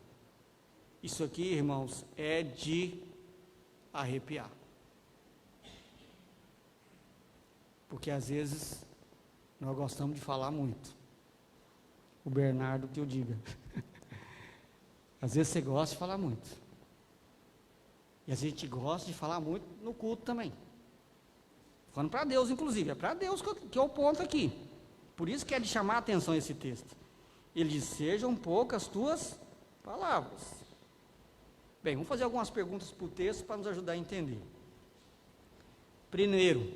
Isso aqui, irmãos, é de arrepiar. Porque às vezes nós gostamos de falar muito. O Bernardo que eu diga. Às vezes você gosta de falar muito. E a gente gosta de falar muito no culto também. Falando para Deus, inclusive. É para Deus que é o ponto aqui. Por isso que é de chamar a atenção esse texto. Ele diz, sejam poucas tuas palavras. Bem, vamos fazer algumas perguntas para o texto para nos ajudar a entender. Primeiro,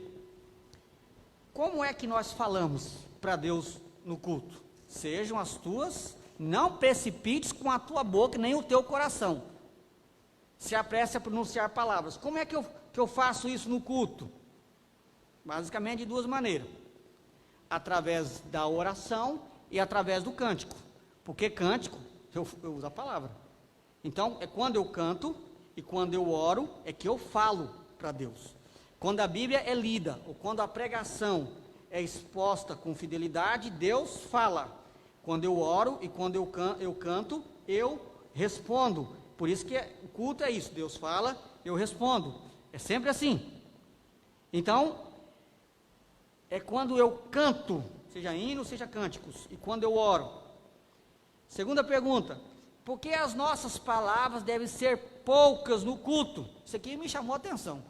como é que nós falamos para Deus no culto? Sejam as tuas, não precipites com a tua boca, nem o teu coração. Se apresse a pronunciar palavras. Como é que eu faço isso no culto? Basicamente de duas maneiras. Através da oração e através do cântico. Porque cântico, eu uso a palavra. Então, é quando eu canto e quando eu oro, é que eu falo para Deus. Quando a Bíblia é lida, ou quando a pregação é exposta com fidelidade, Deus fala. Quando eu oro e quando eu canto, eu respondo. Por isso que o culto é isso, Deus fala, eu respondo. É sempre assim. Então, é quando eu canto, seja hino, seja cânticos, e quando eu oro. Segunda pergunta, por que as nossas palavras devem ser poucas no culto? Isso aqui me chamou a atenção.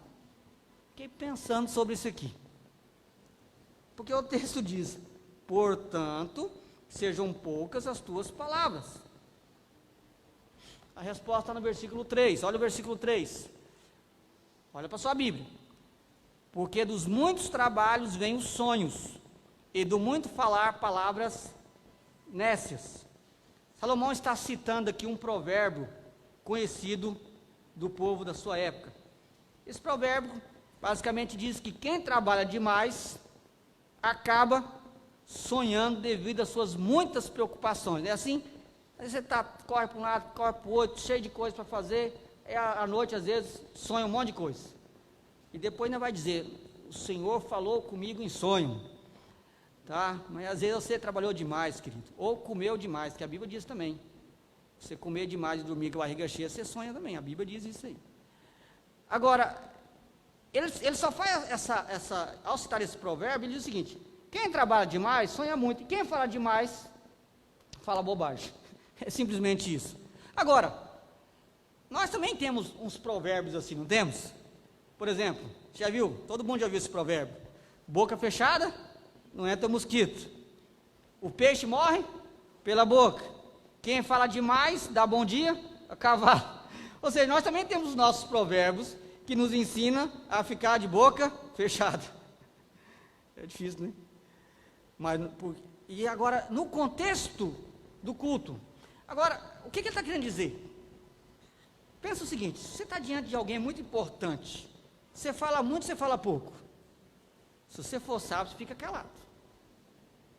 Fiquei pensando sobre isso aqui. Porque o texto diz, portanto, sejam poucas as tuas palavras. A resposta está no versículo 3, olha o versículo 3. Olha para a sua Bíblia. Porque dos muitos trabalhos vêm os sonhos, e do muito falar palavras nécias. Salomão está citando aqui um provérbio conhecido do povo da sua época. Esse provérbio basicamente diz que quem trabalha demais acaba sonhando devido às suas muitas preocupações. É assim, você corre para um lado, corre para o outro, cheio de coisas para fazer, à noite às vezes sonha um monte de coisa. E depois ainda vai dizer, o Senhor falou comigo em sonho. Tá? Mas às vezes você trabalhou demais, querido, ou comeu demais, que a Bíblia diz também. Você comer demais e dormir com a barriga cheia, você sonha também, a Bíblia diz isso aí. Agora, ele só faz ao citar esse provérbio, ele diz o seguinte, quem trabalha demais, sonha muito, e quem fala demais, fala bobagem. É simplesmente isso. Agora, nós também temos uns provérbios assim, não temos? Por exemplo, já viu? Todo mundo já viu esse provérbio. Boca fechada, não entra mosquito. O peixe morre pela boca. Quem fala demais, dá bom dia a cavalo. Ou seja, nós também temos os nossos provérbios que nos ensinam a ficar de boca fechada. É difícil, né? E agora, no contexto do culto. Agora, o que ele está querendo dizer? Pensa o seguinte, se você está diante de alguém muito importante, você fala muito, você fala pouco. Se você for sábio, você fica calado.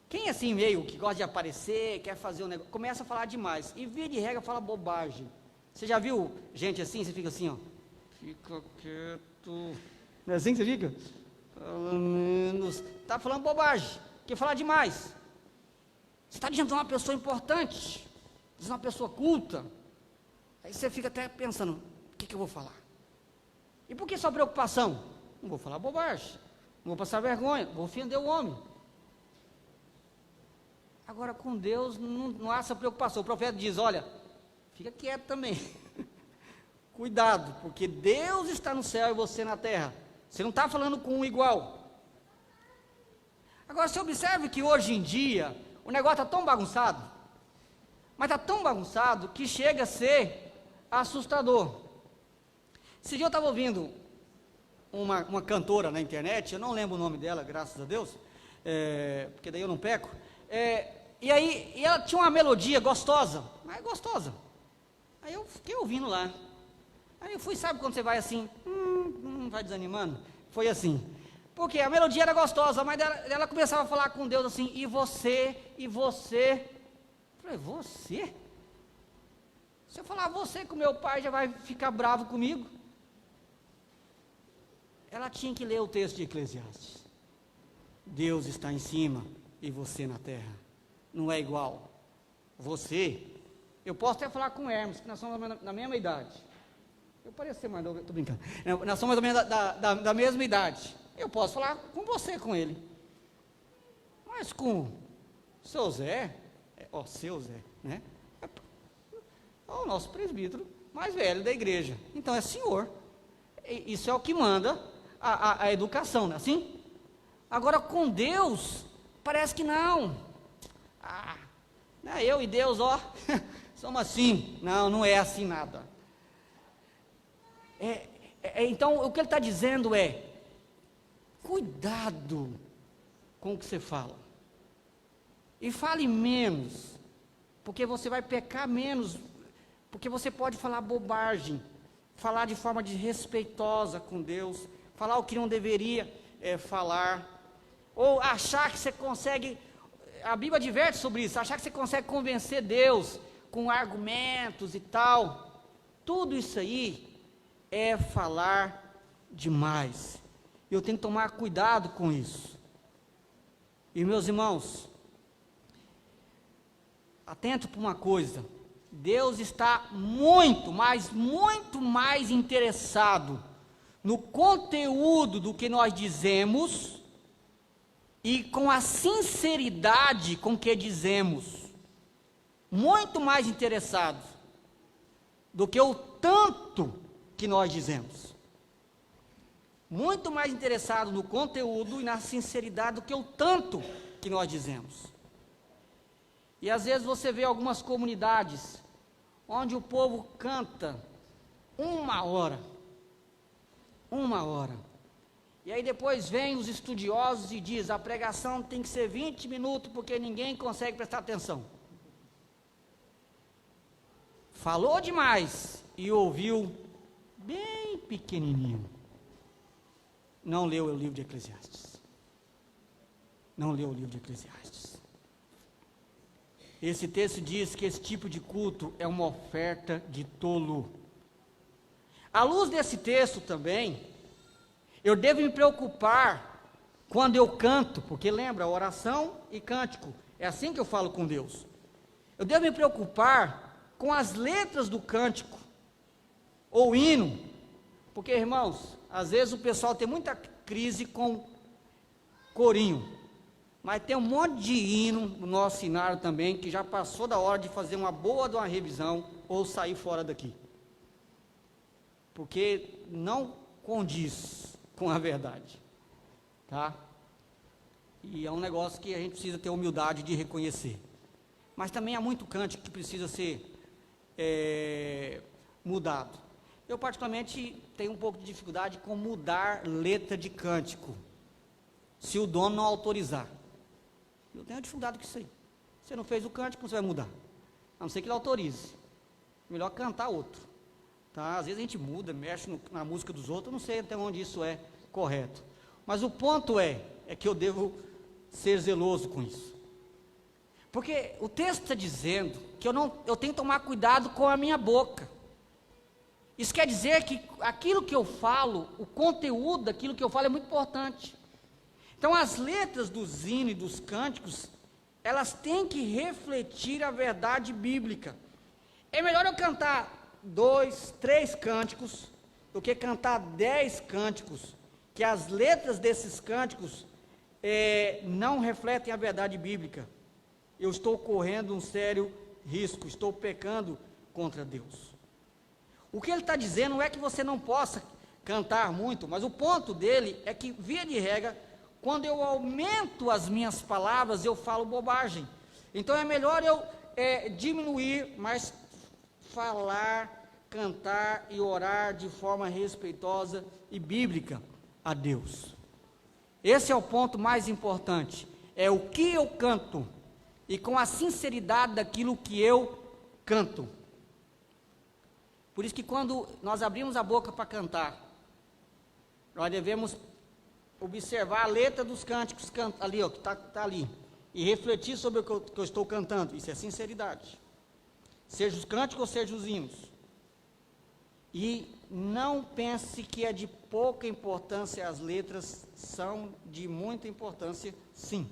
Quem é assim meio, que gosta de aparecer, quer fazer um negócio, começa a falar demais, e via de regra fala bobagem. Você já viu gente assim, você fica assim, ó, fica quieto, não é assim que você fica? Pelo menos, está falando bobagem, quer falar demais. Você está diante de uma pessoa importante, de uma pessoa culta, aí você fica até pensando, o que eu vou falar? E por que sua preocupação? Não vou falar bobagem, não vou passar vergonha, vou ofender o homem. Agora com Deus não há essa preocupação. O profeta diz, olha, fica quieto também. Cuidado, porque Deus está no céu e você na terra. Você não está falando com um igual. Agora você observe que hoje em dia, o negócio está tão bagunçado, mas está tão bagunçado que chega a ser assustador. Esse dia eu estava ouvindo uma cantora na internet, eu não lembro o nome dela, graças a Deus, porque daí eu não peco, e ela tinha uma melodia gostosa, mas gostosa. Aí eu fiquei ouvindo lá. Aí eu fui, sabe quando você vai assim, vai desanimando? Foi assim. Porque a melodia era gostosa, mas ela começava a falar com Deus assim, e você, e você. Eu falei, você? Se eu falar você com meu pai, já vai ficar bravo comigo? Ela tinha que ler o texto de Eclesiastes. Deus está em cima e você na terra. não é igual. Você, eu posso até falar com o Hermes, que nós somos na mesma idade. Eu pareço ser mais novo, estou brincando. Nós somos mais ou menos da mesma idade. Eu posso falar com você, com ele. Mas com o seu Zé, seu Zé, né? É o nosso presbítero mais velho da igreja. Então é senhor. Isso é o que manda a educação, não é assim? Agora com Deus, parece que não. Eu e Deus, somos assim. Não é assim nada. Então o que ele está dizendo é: cuidado com o que você fala. E fale menos, porque você vai pecar menos, porque você pode falar bobagem, falar de forma desrespeitosa com Deus, falar o que não deveria falar, ou achar que você consegue, a Bíblia adverte sobre isso, achar que você consegue convencer Deus com argumentos e tal. Tudo isso aí é falar demais. Eu tenho que tomar cuidado com isso. E meus irmãos, atento para uma coisa: Deus está muito mais interessado no conteúdo do que nós dizemos e com a sinceridade com que dizemos. Muito mais interessado do que o tanto que nós dizemos. Muito mais interessado no conteúdo e na sinceridade do que o tanto que nós dizemos. E às vezes você vê algumas comunidades onde o povo canta 1 hora, e aí depois vem os estudiosos e diz: a pregação tem que ser 20 minutos porque ninguém consegue prestar atenção. Falou demais e ouviu bem pequenininho. Não leu o livro de Eclesiastes. Esse texto diz que esse tipo de culto é uma oferta de tolo. À luz desse texto também, eu devo me preocupar quando eu canto, porque lembra, oração e cântico, é assim que eu falo com Deus. Eu devo me preocupar com as letras do cântico, ou hino, porque, irmãos, às vezes o pessoal tem muita crise com corinho, mas tem um monte de hino no nosso cenário também, que já passou da hora de fazer uma boa de uma revisão, ou sair fora daqui, porque não condiz com a verdade, tá? E é um negócio que a gente precisa ter humildade de reconhecer. Mas também há muito cântico que precisa ser mudado. Eu particularmente tenho um pouco de dificuldade com mudar letra de cântico, se o dono não autorizar. Eu tenho dificuldade com isso aí. Você não fez o cântico, você vai mudar, a não ser que ele autorize. Melhor cantar outro, tá? Às vezes a gente muda, mexe na música dos outros, eu não sei até onde isso é correto. Mas o ponto é que eu devo ser zeloso com isso. Porque o texto está dizendo que eu tenho que tomar cuidado com a minha boca. Isso quer dizer que aquilo que eu falo, o conteúdo daquilo que eu falo é muito importante. Então as letras dos hinos e dos cânticos, elas têm que refletir a verdade bíblica. É melhor eu cantar 2, 3 cânticos, do que cantar 10 cânticos, que as letras desses cânticos não refletem a verdade bíblica. Eu estou correndo um sério risco, estou pecando contra Deus. O que ele está dizendo não é que você não possa cantar muito, mas o ponto dele é que, via de regra, quando eu aumento as minhas palavras, eu falo bobagem. Então é melhor eu diminuir, mas falar, cantar e orar de forma respeitosa e bíblica a Deus. Esse é o ponto mais importante, é o que eu canto, e com a sinceridade daquilo que eu canto. Por isso que quando nós abrimos a boca para cantar, nós devemos observar a letra dos cânticos ali, que está ali, e refletir sobre o que eu estou cantando. Isso é sinceridade, seja os cânticos ou seja os hinos. E não pense que é de pouca importância, as letras são de muita importância, sim.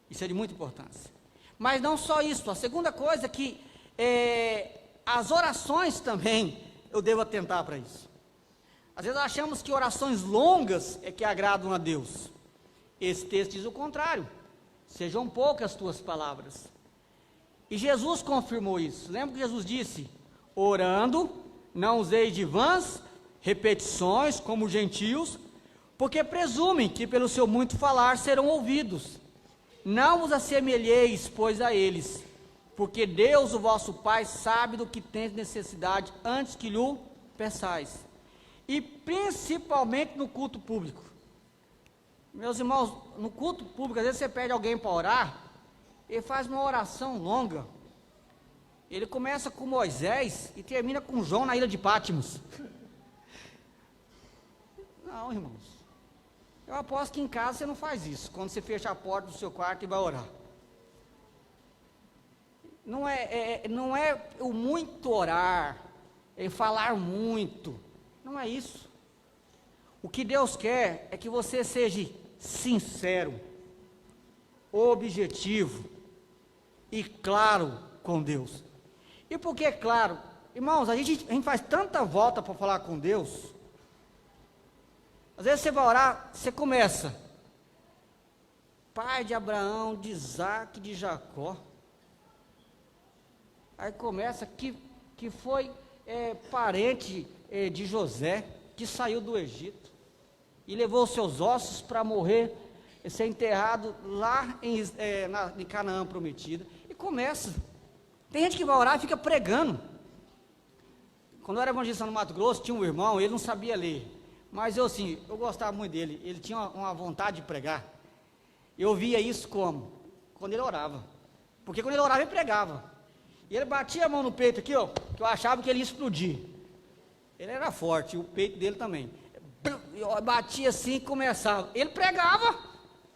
Isso é de muita importância. Mas não só isso, a segunda coisa é que as orações também, eu devo atentar para isso. Às vezes achamos que orações longas é que agradam a Deus. Esse texto diz o contrário. Sejam poucas as tuas palavras. E Jesus confirmou isso. Lembra que Jesus disse: orando, não usei de vãs repetições como os gentios, porque presumem que pelo seu muito falar serão ouvidos. Não vos assemelheis, pois, a eles, porque Deus, o vosso Pai, sabe do que tendes necessidade antes que lhe peçais. E principalmente no culto público. Meus irmãos, no culto público, às vezes você pede alguém para orar, ele faz uma oração longa. Ele começa com Moisés e termina com João na ilha de Pátimos. Não, irmãos. Eu aposto que em casa você não faz isso, quando você fecha a porta do seu quarto e vai orar. Não é o muito orar, é falar muito. Não é isso. O que Deus quer é que você seja sincero, objetivo e claro com Deus. E por que claro? Irmãos, a gente faz tanta volta para falar com Deus. Às vezes você vai orar, você começa: pai de Abraão, de Isaac, de Jacó. Aí começa que foi parente de José, que saiu do Egito e levou os seus ossos para morrer, ser enterrado lá em Canaã prometida. E começa. Tem gente que vai orar e fica pregando. Quando eu era evangelista no Mato Grosso, tinha um irmão, ele não sabia ler, mas eu gostava muito dele, ele tinha uma vontade de pregar. Eu via isso como? Quando ele orava, porque quando ele orava ele pregava, e ele batia a mão no peito aqui, ó, que eu achava que ele ia explodir. Ele era forte, o peito dele também. Eu batia assim e começava, ele pregava,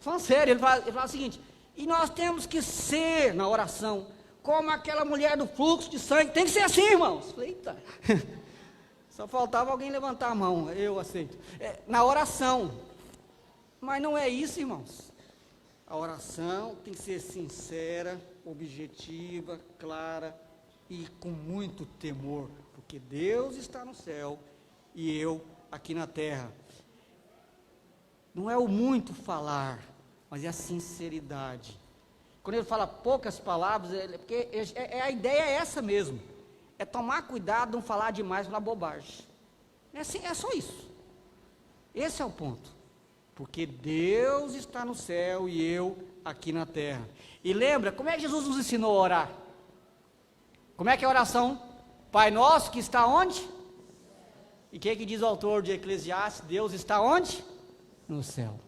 falando sério, ele falava o seguinte: e nós temos que ser, na oração, como aquela mulher do fluxo de sangue. Tem que ser assim, irmãos. Falei, eita. Só faltava alguém levantar a mão, eu aceito. Na oração. Mas não é isso, irmãos. A oração tem que ser sincera, objetiva, clara e com muito temor, porque Deus está no céu e eu aqui na terra. Não é o muito falar, mas é a sinceridade. Quando ele fala poucas palavras, porque a ideia é essa mesmo. É tomar cuidado, não falar demais, falar bobagem. É só isso. Esse é o ponto. Porque Deus está no céu e eu aqui na terra. E lembra, como é que Jesus nos ensinou a orar? Como é que é a oração? Pai nosso que está onde? E o que diz o autor de Eclesiastes? Deus está onde? No céu.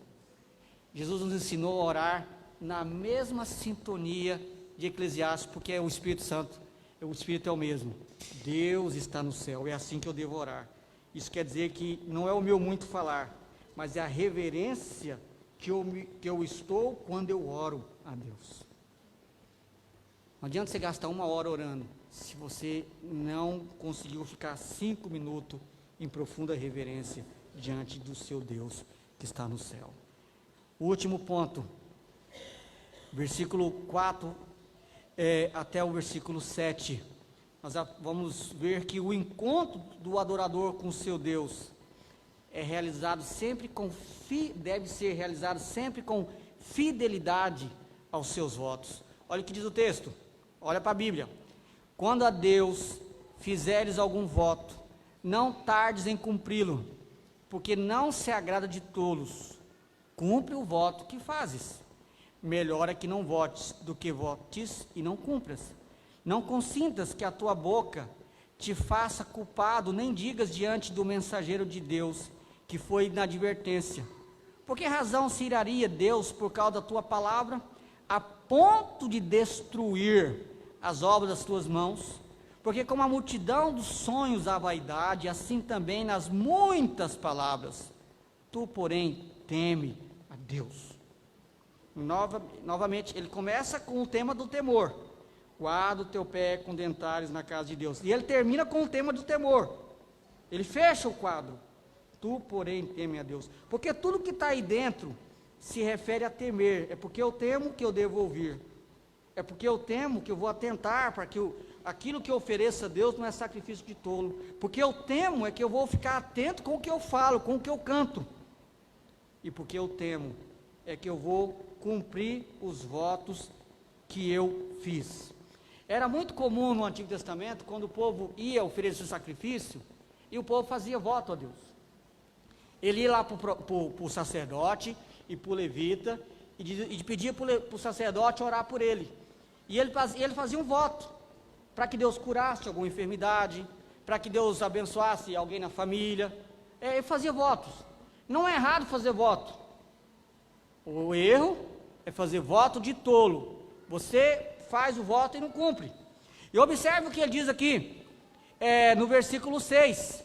Jesus nos ensinou a orar na mesma sintonia de Eclesiastes, porque é o Espírito Santo, o Espírito é o mesmo. Deus está no céu, é assim que eu devo orar. Isso quer dizer que não é o meu muito falar, mas é a reverência que eu estou quando eu oro a Deus. Não adianta você gastar 1 hora orando, se você não conseguiu ficar 5 minutos em profunda reverência diante do seu Deus que está no céu. O último ponto, versículo 4 até o versículo 7, nós vamos ver que o encontro do adorador com o seu Deus deve ser realizado sempre com fidelidade aos seus votos. Olha o que diz o texto, olha para a Bíblia: quando a Deus fizeres algum voto, não tardes em cumpri-lo, porque não se agrada de tolos. Cumpre o voto que fazes. Melhor é que não votes do que votes e não cumpras. Não consintas que a tua boca te faça culpado, nem digas diante do mensageiro de Deus que foi na advertência. Por que razão se iraria Deus por causa da tua palavra, a ponto de destruir as obras das tuas mãos? Porque como a multidão dos sonhos há vaidade, assim também nas muitas palavras. Tu, porém, teme a Deus. Novamente, ele começa com o tema do temor. Guarda o teu pé com dentários na casa de Deus. E ele termina com o tema do temor. Ele fecha o quadro. Tu, porém, teme a Deus. Porque tudo que está aí dentro se refere a temer. É porque eu temo que eu devo ouvir. é porque eu temo que eu vou atentar para que aquilo que eu ofereço a Deus não é sacrifício de tolo. Porque eu temo é que eu vou ficar atento com o que eu falo, com o que eu canto. E porque eu temo é que eu vou cumprir os votos que eu fiz. Era muito comum no Antigo Testamento, quando o povo ia oferecer o sacrifício, e o povo fazia voto a Deus. Ele ia lá para o sacerdote e para o levita, e pedia para o sacerdote orar por ele. E ele fazia um voto, para que Deus curasse alguma enfermidade, para que Deus abençoasse alguém na família. Ele fazia votos. Não é errado fazer voto. O erro é fazer voto de tolo. Você faz o voto e não cumpre. E observe o que ele diz aqui, no versículo 6.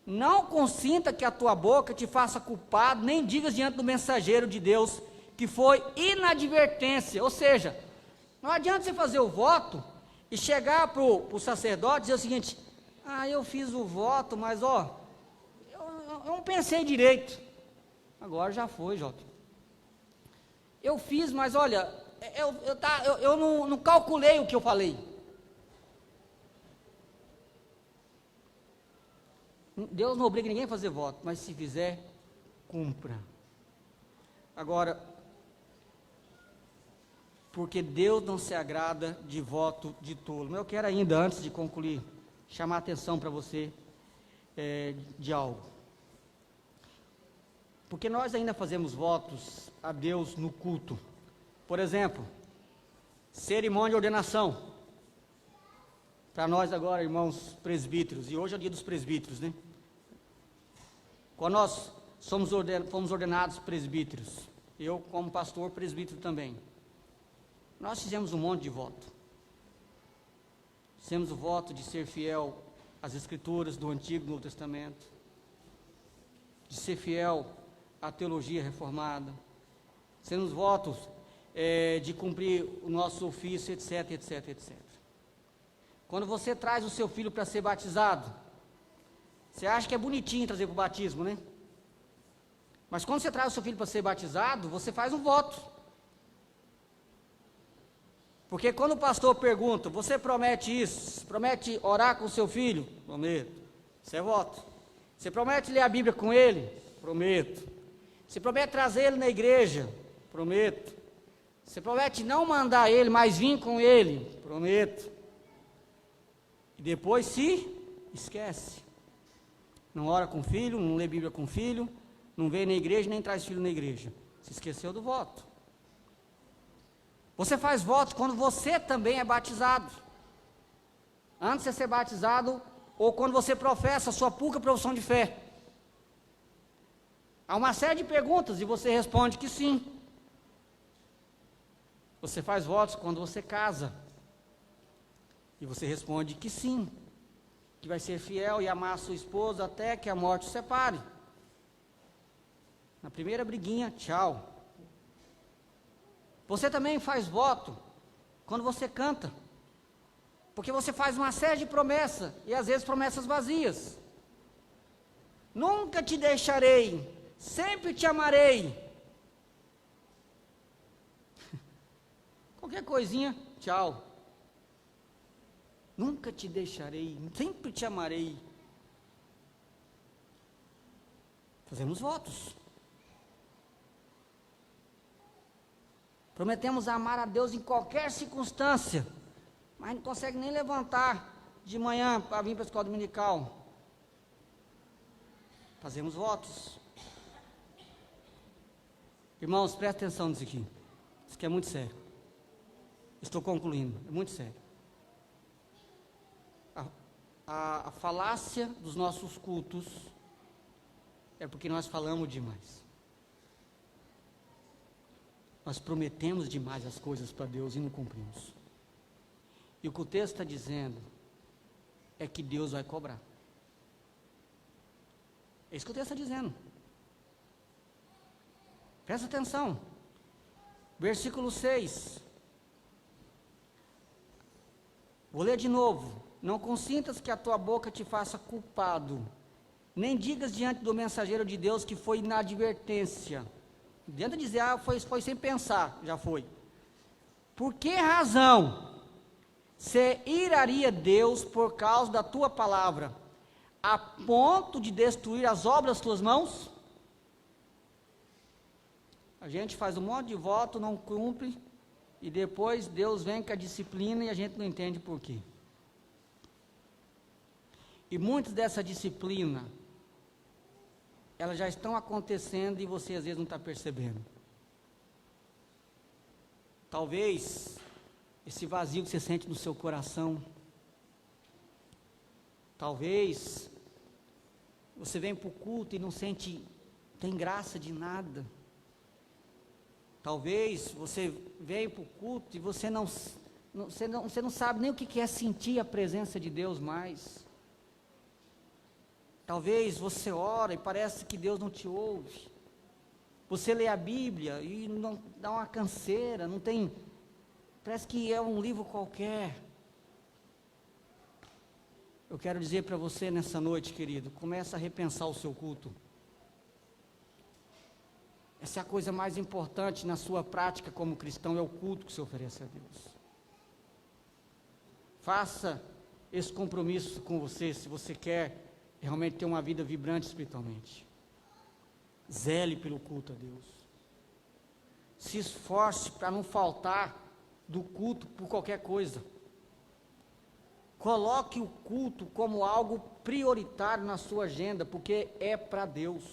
Não consinta que a tua boca te faça culpado, nem digas diante do mensageiro de Deus, que foi inadvertência. Ou seja, não adianta você fazer o voto e chegar para o sacerdote e dizer o seguinte: eu fiz o voto, mas eu não pensei direito. Agora já foi, Jota. Eu fiz, mas olha, eu não calculei o que eu falei. Deus não obriga ninguém a fazer voto, mas se fizer, cumpra. Agora, porque Deus não se agrada de voto de tolo. Mas eu quero ainda, antes de concluir, chamar a atenção para você de algo. Porque nós ainda fazemos votos a Deus no culto. Por exemplo, cerimônia de ordenação. Para nós agora, irmãos presbíteros, e hoje é o dia dos presbíteros, né? Quando nós fomos ordenados presbíteros, eu como pastor presbítero também, nós fizemos um monte de voto. Fizemos o voto de ser fiel às escrituras do Antigo e do Novo Testamento, de ser fiel à teologia reformada, fizemos votos de cumprir o nosso ofício, etc, etc, etc. Quando você traz o seu filho para ser batizado, você acha que é bonitinho trazer para o batismo, né? Mas quando você traz o seu filho para ser batizado, você faz um voto. Porque quando o pastor pergunta: você promete isso? Promete orar com o seu filho? Prometo. Isso é voto. Você promete ler a Bíblia com ele? Prometo. Você promete trazer ele na igreja? Prometo. Você promete não mandar ele, mas vir com ele? Prometo. E depois se esquece. Não ora com o filho, não lê Bíblia com o filho, não vem na igreja, nem traz filho na igreja. Se esqueceu do voto. Você faz voto quando você também é batizado. Antes de ser batizado, ou quando você professa a sua pública profissão de fé. Há uma série de perguntas e você responde que sim. Você faz votos quando você casa. E você responde que sim, que vai ser fiel e amar a sua esposa até que a morte o separe. Na primeira briguinha, tchau. Você também faz voto quando você canta, porque você faz uma série de promessas, e às vezes promessas vazias. Nunca te deixarei, sempre te amarei. Qualquer coisinha, tchau. Nunca te deixarei, sempre te amarei. Fazemos votos. Prometemos amar a Deus em qualquer circunstância, mas não consegue nem levantar de manhã para vir para a escola dominical. Fazemos votos. Irmãos, prestem atenção nisso aqui. Isso aqui é muito sério. Estou concluindo, é muito sério. A falácia dos nossos cultos é porque nós falamos demais. Nós prometemos demais as coisas para Deus e não cumprimos. E o que o texto está dizendo é que Deus vai cobrar. É isso que o texto está dizendo. Presta atenção. Versículo 6. Vou ler de novo. Não consintas que a tua boca te faça culpado, nem digas diante do mensageiro de Deus que foi inadvertência. Não adianta dizer, foi sem pensar, já foi. Por que razão você iraria Deus por causa da tua palavra, a ponto de destruir as obras das tuas mãos? A gente faz um monte de voto, não cumpre, e depois Deus vem com a disciplina e a gente não entende por quê. E muitas dessa disciplina, elas já estão acontecendo e você às vezes não está percebendo. Talvez esse vazio que você sente no seu coração, talvez você vem para o culto e não tem graça de nada. Talvez você veio para o culto e você não sabe nem o que é sentir a presença de Deus mais. Talvez você ora e parece que Deus não te ouve. Você lê a Bíblia e não dá uma canseira, parece que é um livro qualquer. Eu quero dizer para você nessa noite, querido, começa a repensar o seu culto. Essa é a coisa mais importante na sua prática como cristão, é o culto que você oferece a Deus. Faça esse compromisso com você, se você quer realmente ter uma vida vibrante espiritualmente. Zele pelo culto a Deus. Se esforce para não faltar do culto por qualquer coisa. Coloque o culto como algo prioritário na sua agenda, porque é para Deus.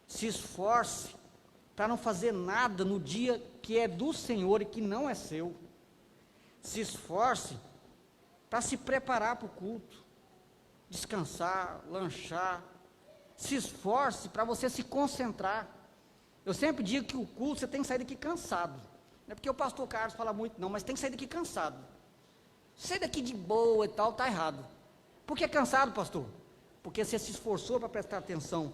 Se esforce para não fazer nada no dia que é do Senhor e que não é seu. Se esforce para se preparar para o culto. Descansar, lanchar. Se esforce para você se concentrar. Eu sempre digo que o culto você tem que sair daqui cansado. Não é porque o pastor Carlos fala muito não, mas tem que sair daqui cansado. Sair daqui de boa e tal, está errado. Por que cansado, pastor? Porque você se esforçou para prestar atenção.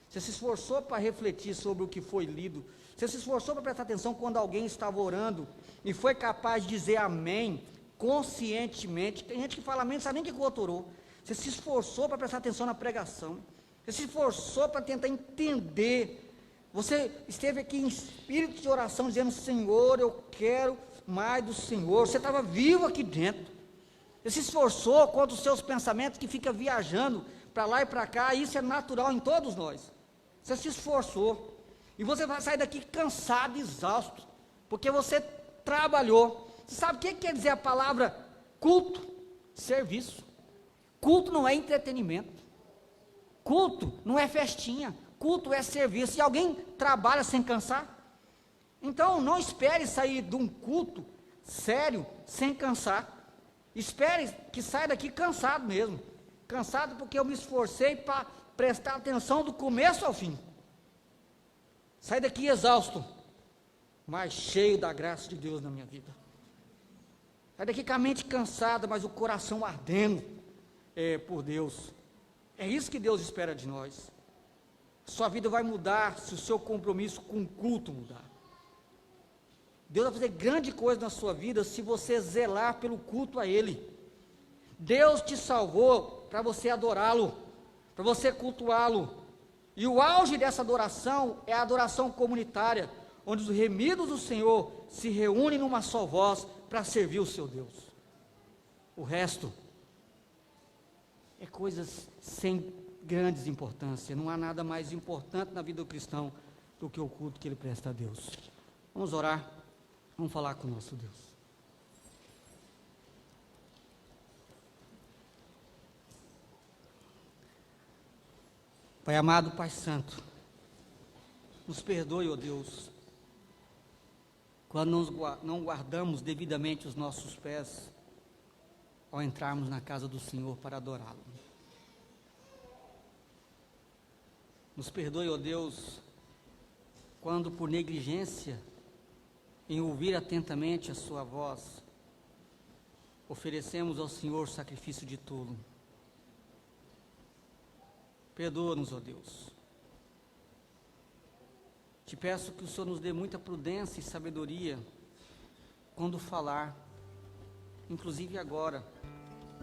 Você se esforçou para refletir sobre o que foi lido. Você se esforçou para prestar atenção quando alguém estava orando e foi capaz de dizer amém conscientemente. Tem gente que fala amém, não sabe nem o que o outro orou. Você se esforçou para prestar atenção na pregação. Você se esforçou para tentar entender. Você esteve aqui em espírito de oração dizendo, Senhor, eu quero mais do Senhor. Você estava vivo aqui dentro. Você se esforçou contra os seus pensamentos que ficam viajando para lá e para cá. Isso é natural em todos nós. Você se esforçou. E você vai sair daqui cansado, exausto. Porque você trabalhou. Você sabe o que quer dizer a palavra culto? Serviço. Culto não é entretenimento. Culto não é festinha. Culto é serviço. E alguém trabalha sem cansar? Então não espere sair de um culto sério sem cansar. Espere que saia daqui cansado mesmo. Cansado porque eu me esforcei para prestar atenção do começo ao fim. Sai daqui exausto, mas cheio da graça de Deus na minha vida. Sai daqui com a mente cansada, mas o coração ardendo por Deus. É isso que Deus espera de nós. Sua vida vai mudar se o seu compromisso com o culto mudar. Deus vai fazer grande coisa na sua vida se você zelar pelo culto a Ele. Deus te salvou para você adorá-lo, para você cultuá-lo. E o auge dessa adoração é a adoração comunitária, onde os remidos do Senhor se reúnem numa só voz para servir o seu Deus. O resto é coisas sem grandes importância. Não há nada mais importante na vida do cristão do que o culto que ele presta a Deus. Vamos orar, vamos falar com o nosso Deus. Pai amado, Pai santo, nos perdoe, ó Deus, quando não guardamos devidamente os nossos pés ao entrarmos na casa do Senhor para adorá-lo. Nos perdoe, ó Deus, quando por negligência em ouvir atentamente a sua voz, oferecemos ao Senhor sacrifício de tolo. Perdoa-nos, ó Deus. Te peço que o Senhor nos dê muita prudência e sabedoria quando falar, inclusive agora,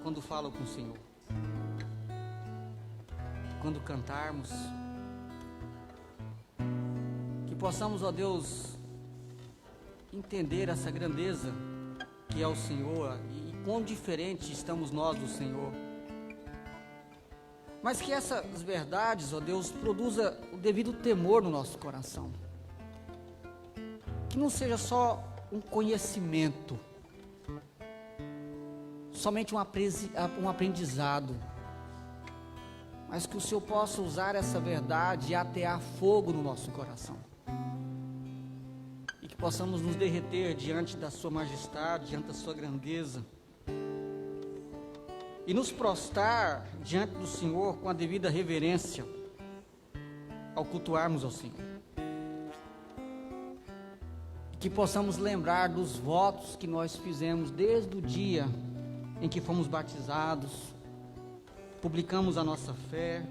quando falo com o Senhor. Quando cantarmos, que possamos, ó Deus, entender essa grandeza que é o Senhor e quão diferente estamos nós do Senhor. Mas que essas verdades, ó Deus, produza o devido temor no nosso coração. Que não seja só um conhecimento, somente um aprendizado, mas que o Senhor possa usar essa verdade e atear fogo no nosso coração. E que possamos nos derreter diante da sua majestade, diante da sua grandeza. E nos prostrar diante do Senhor com a devida reverência, ao cultuarmos ao Senhor. E que possamos lembrar dos votos que nós fizemos desde o dia em que fomos batizados, publicamos a nossa fé.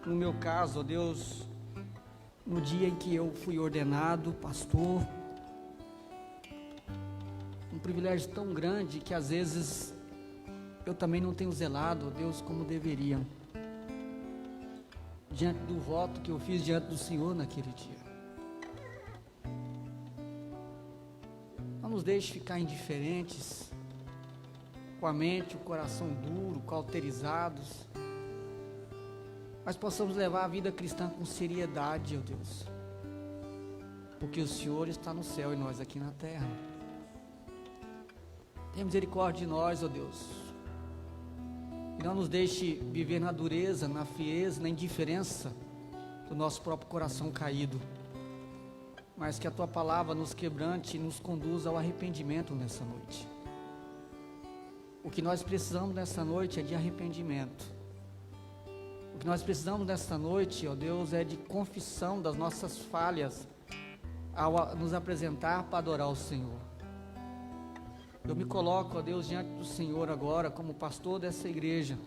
No meu caso, ó Deus, no dia em que eu fui ordenado pastor, um privilégio tão grande que às vezes eu também não tenho zelado, ó Deus, como deveria, diante do voto que eu fiz diante do Senhor naquele dia. Não nos deixe ficar indiferentes, com a mente, o coração duro, cauterizados, mas possamos levar a vida cristã com seriedade, ó Deus, porque o Senhor está no céu e nós aqui na terra. Tenha misericórdia de nós, ó Deus, e não nos deixe viver na dureza, na frieza, na indiferença do nosso próprio coração caído, mas que a Tua palavra nos quebrante e nos conduza ao arrependimento nessa noite. O que nós precisamos nessa noite é de arrependimento. O que nós precisamos nessa noite, ó Deus, é de confissão das nossas falhas ao nos apresentar para adorar o Senhor. Eu me coloco, ó Deus, diante do Senhor agora, como pastor dessa igreja,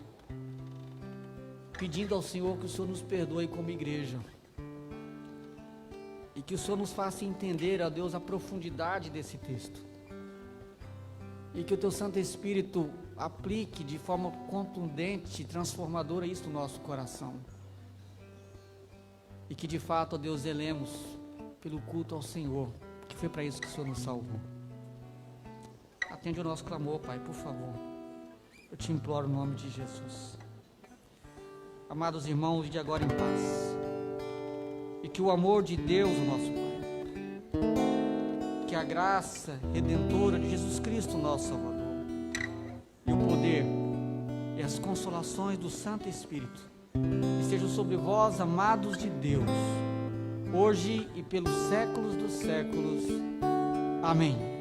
pedindo ao Senhor que o Senhor nos perdoe como igreja. E que o Senhor nos faça entender, ó Deus, a profundidade desse texto. E que o Teu Santo Espírito aplique de forma contundente e transformadora isso no nosso coração. E que de fato, ó Deus, zelemos pelo culto ao Senhor, que foi para isso que o Senhor nos salvou. Atende o nosso clamor, Pai, por favor. Eu te imploro no nome de Jesus. Amados irmãos, de agora em paz. E que o amor de Deus, o nosso Pai, que a graça redentora de Jesus Cristo, nosso Salvador, e o poder e as consolações do Santo Espírito estejam sobre vós, amados de Deus, hoje e pelos séculos dos séculos. Amém.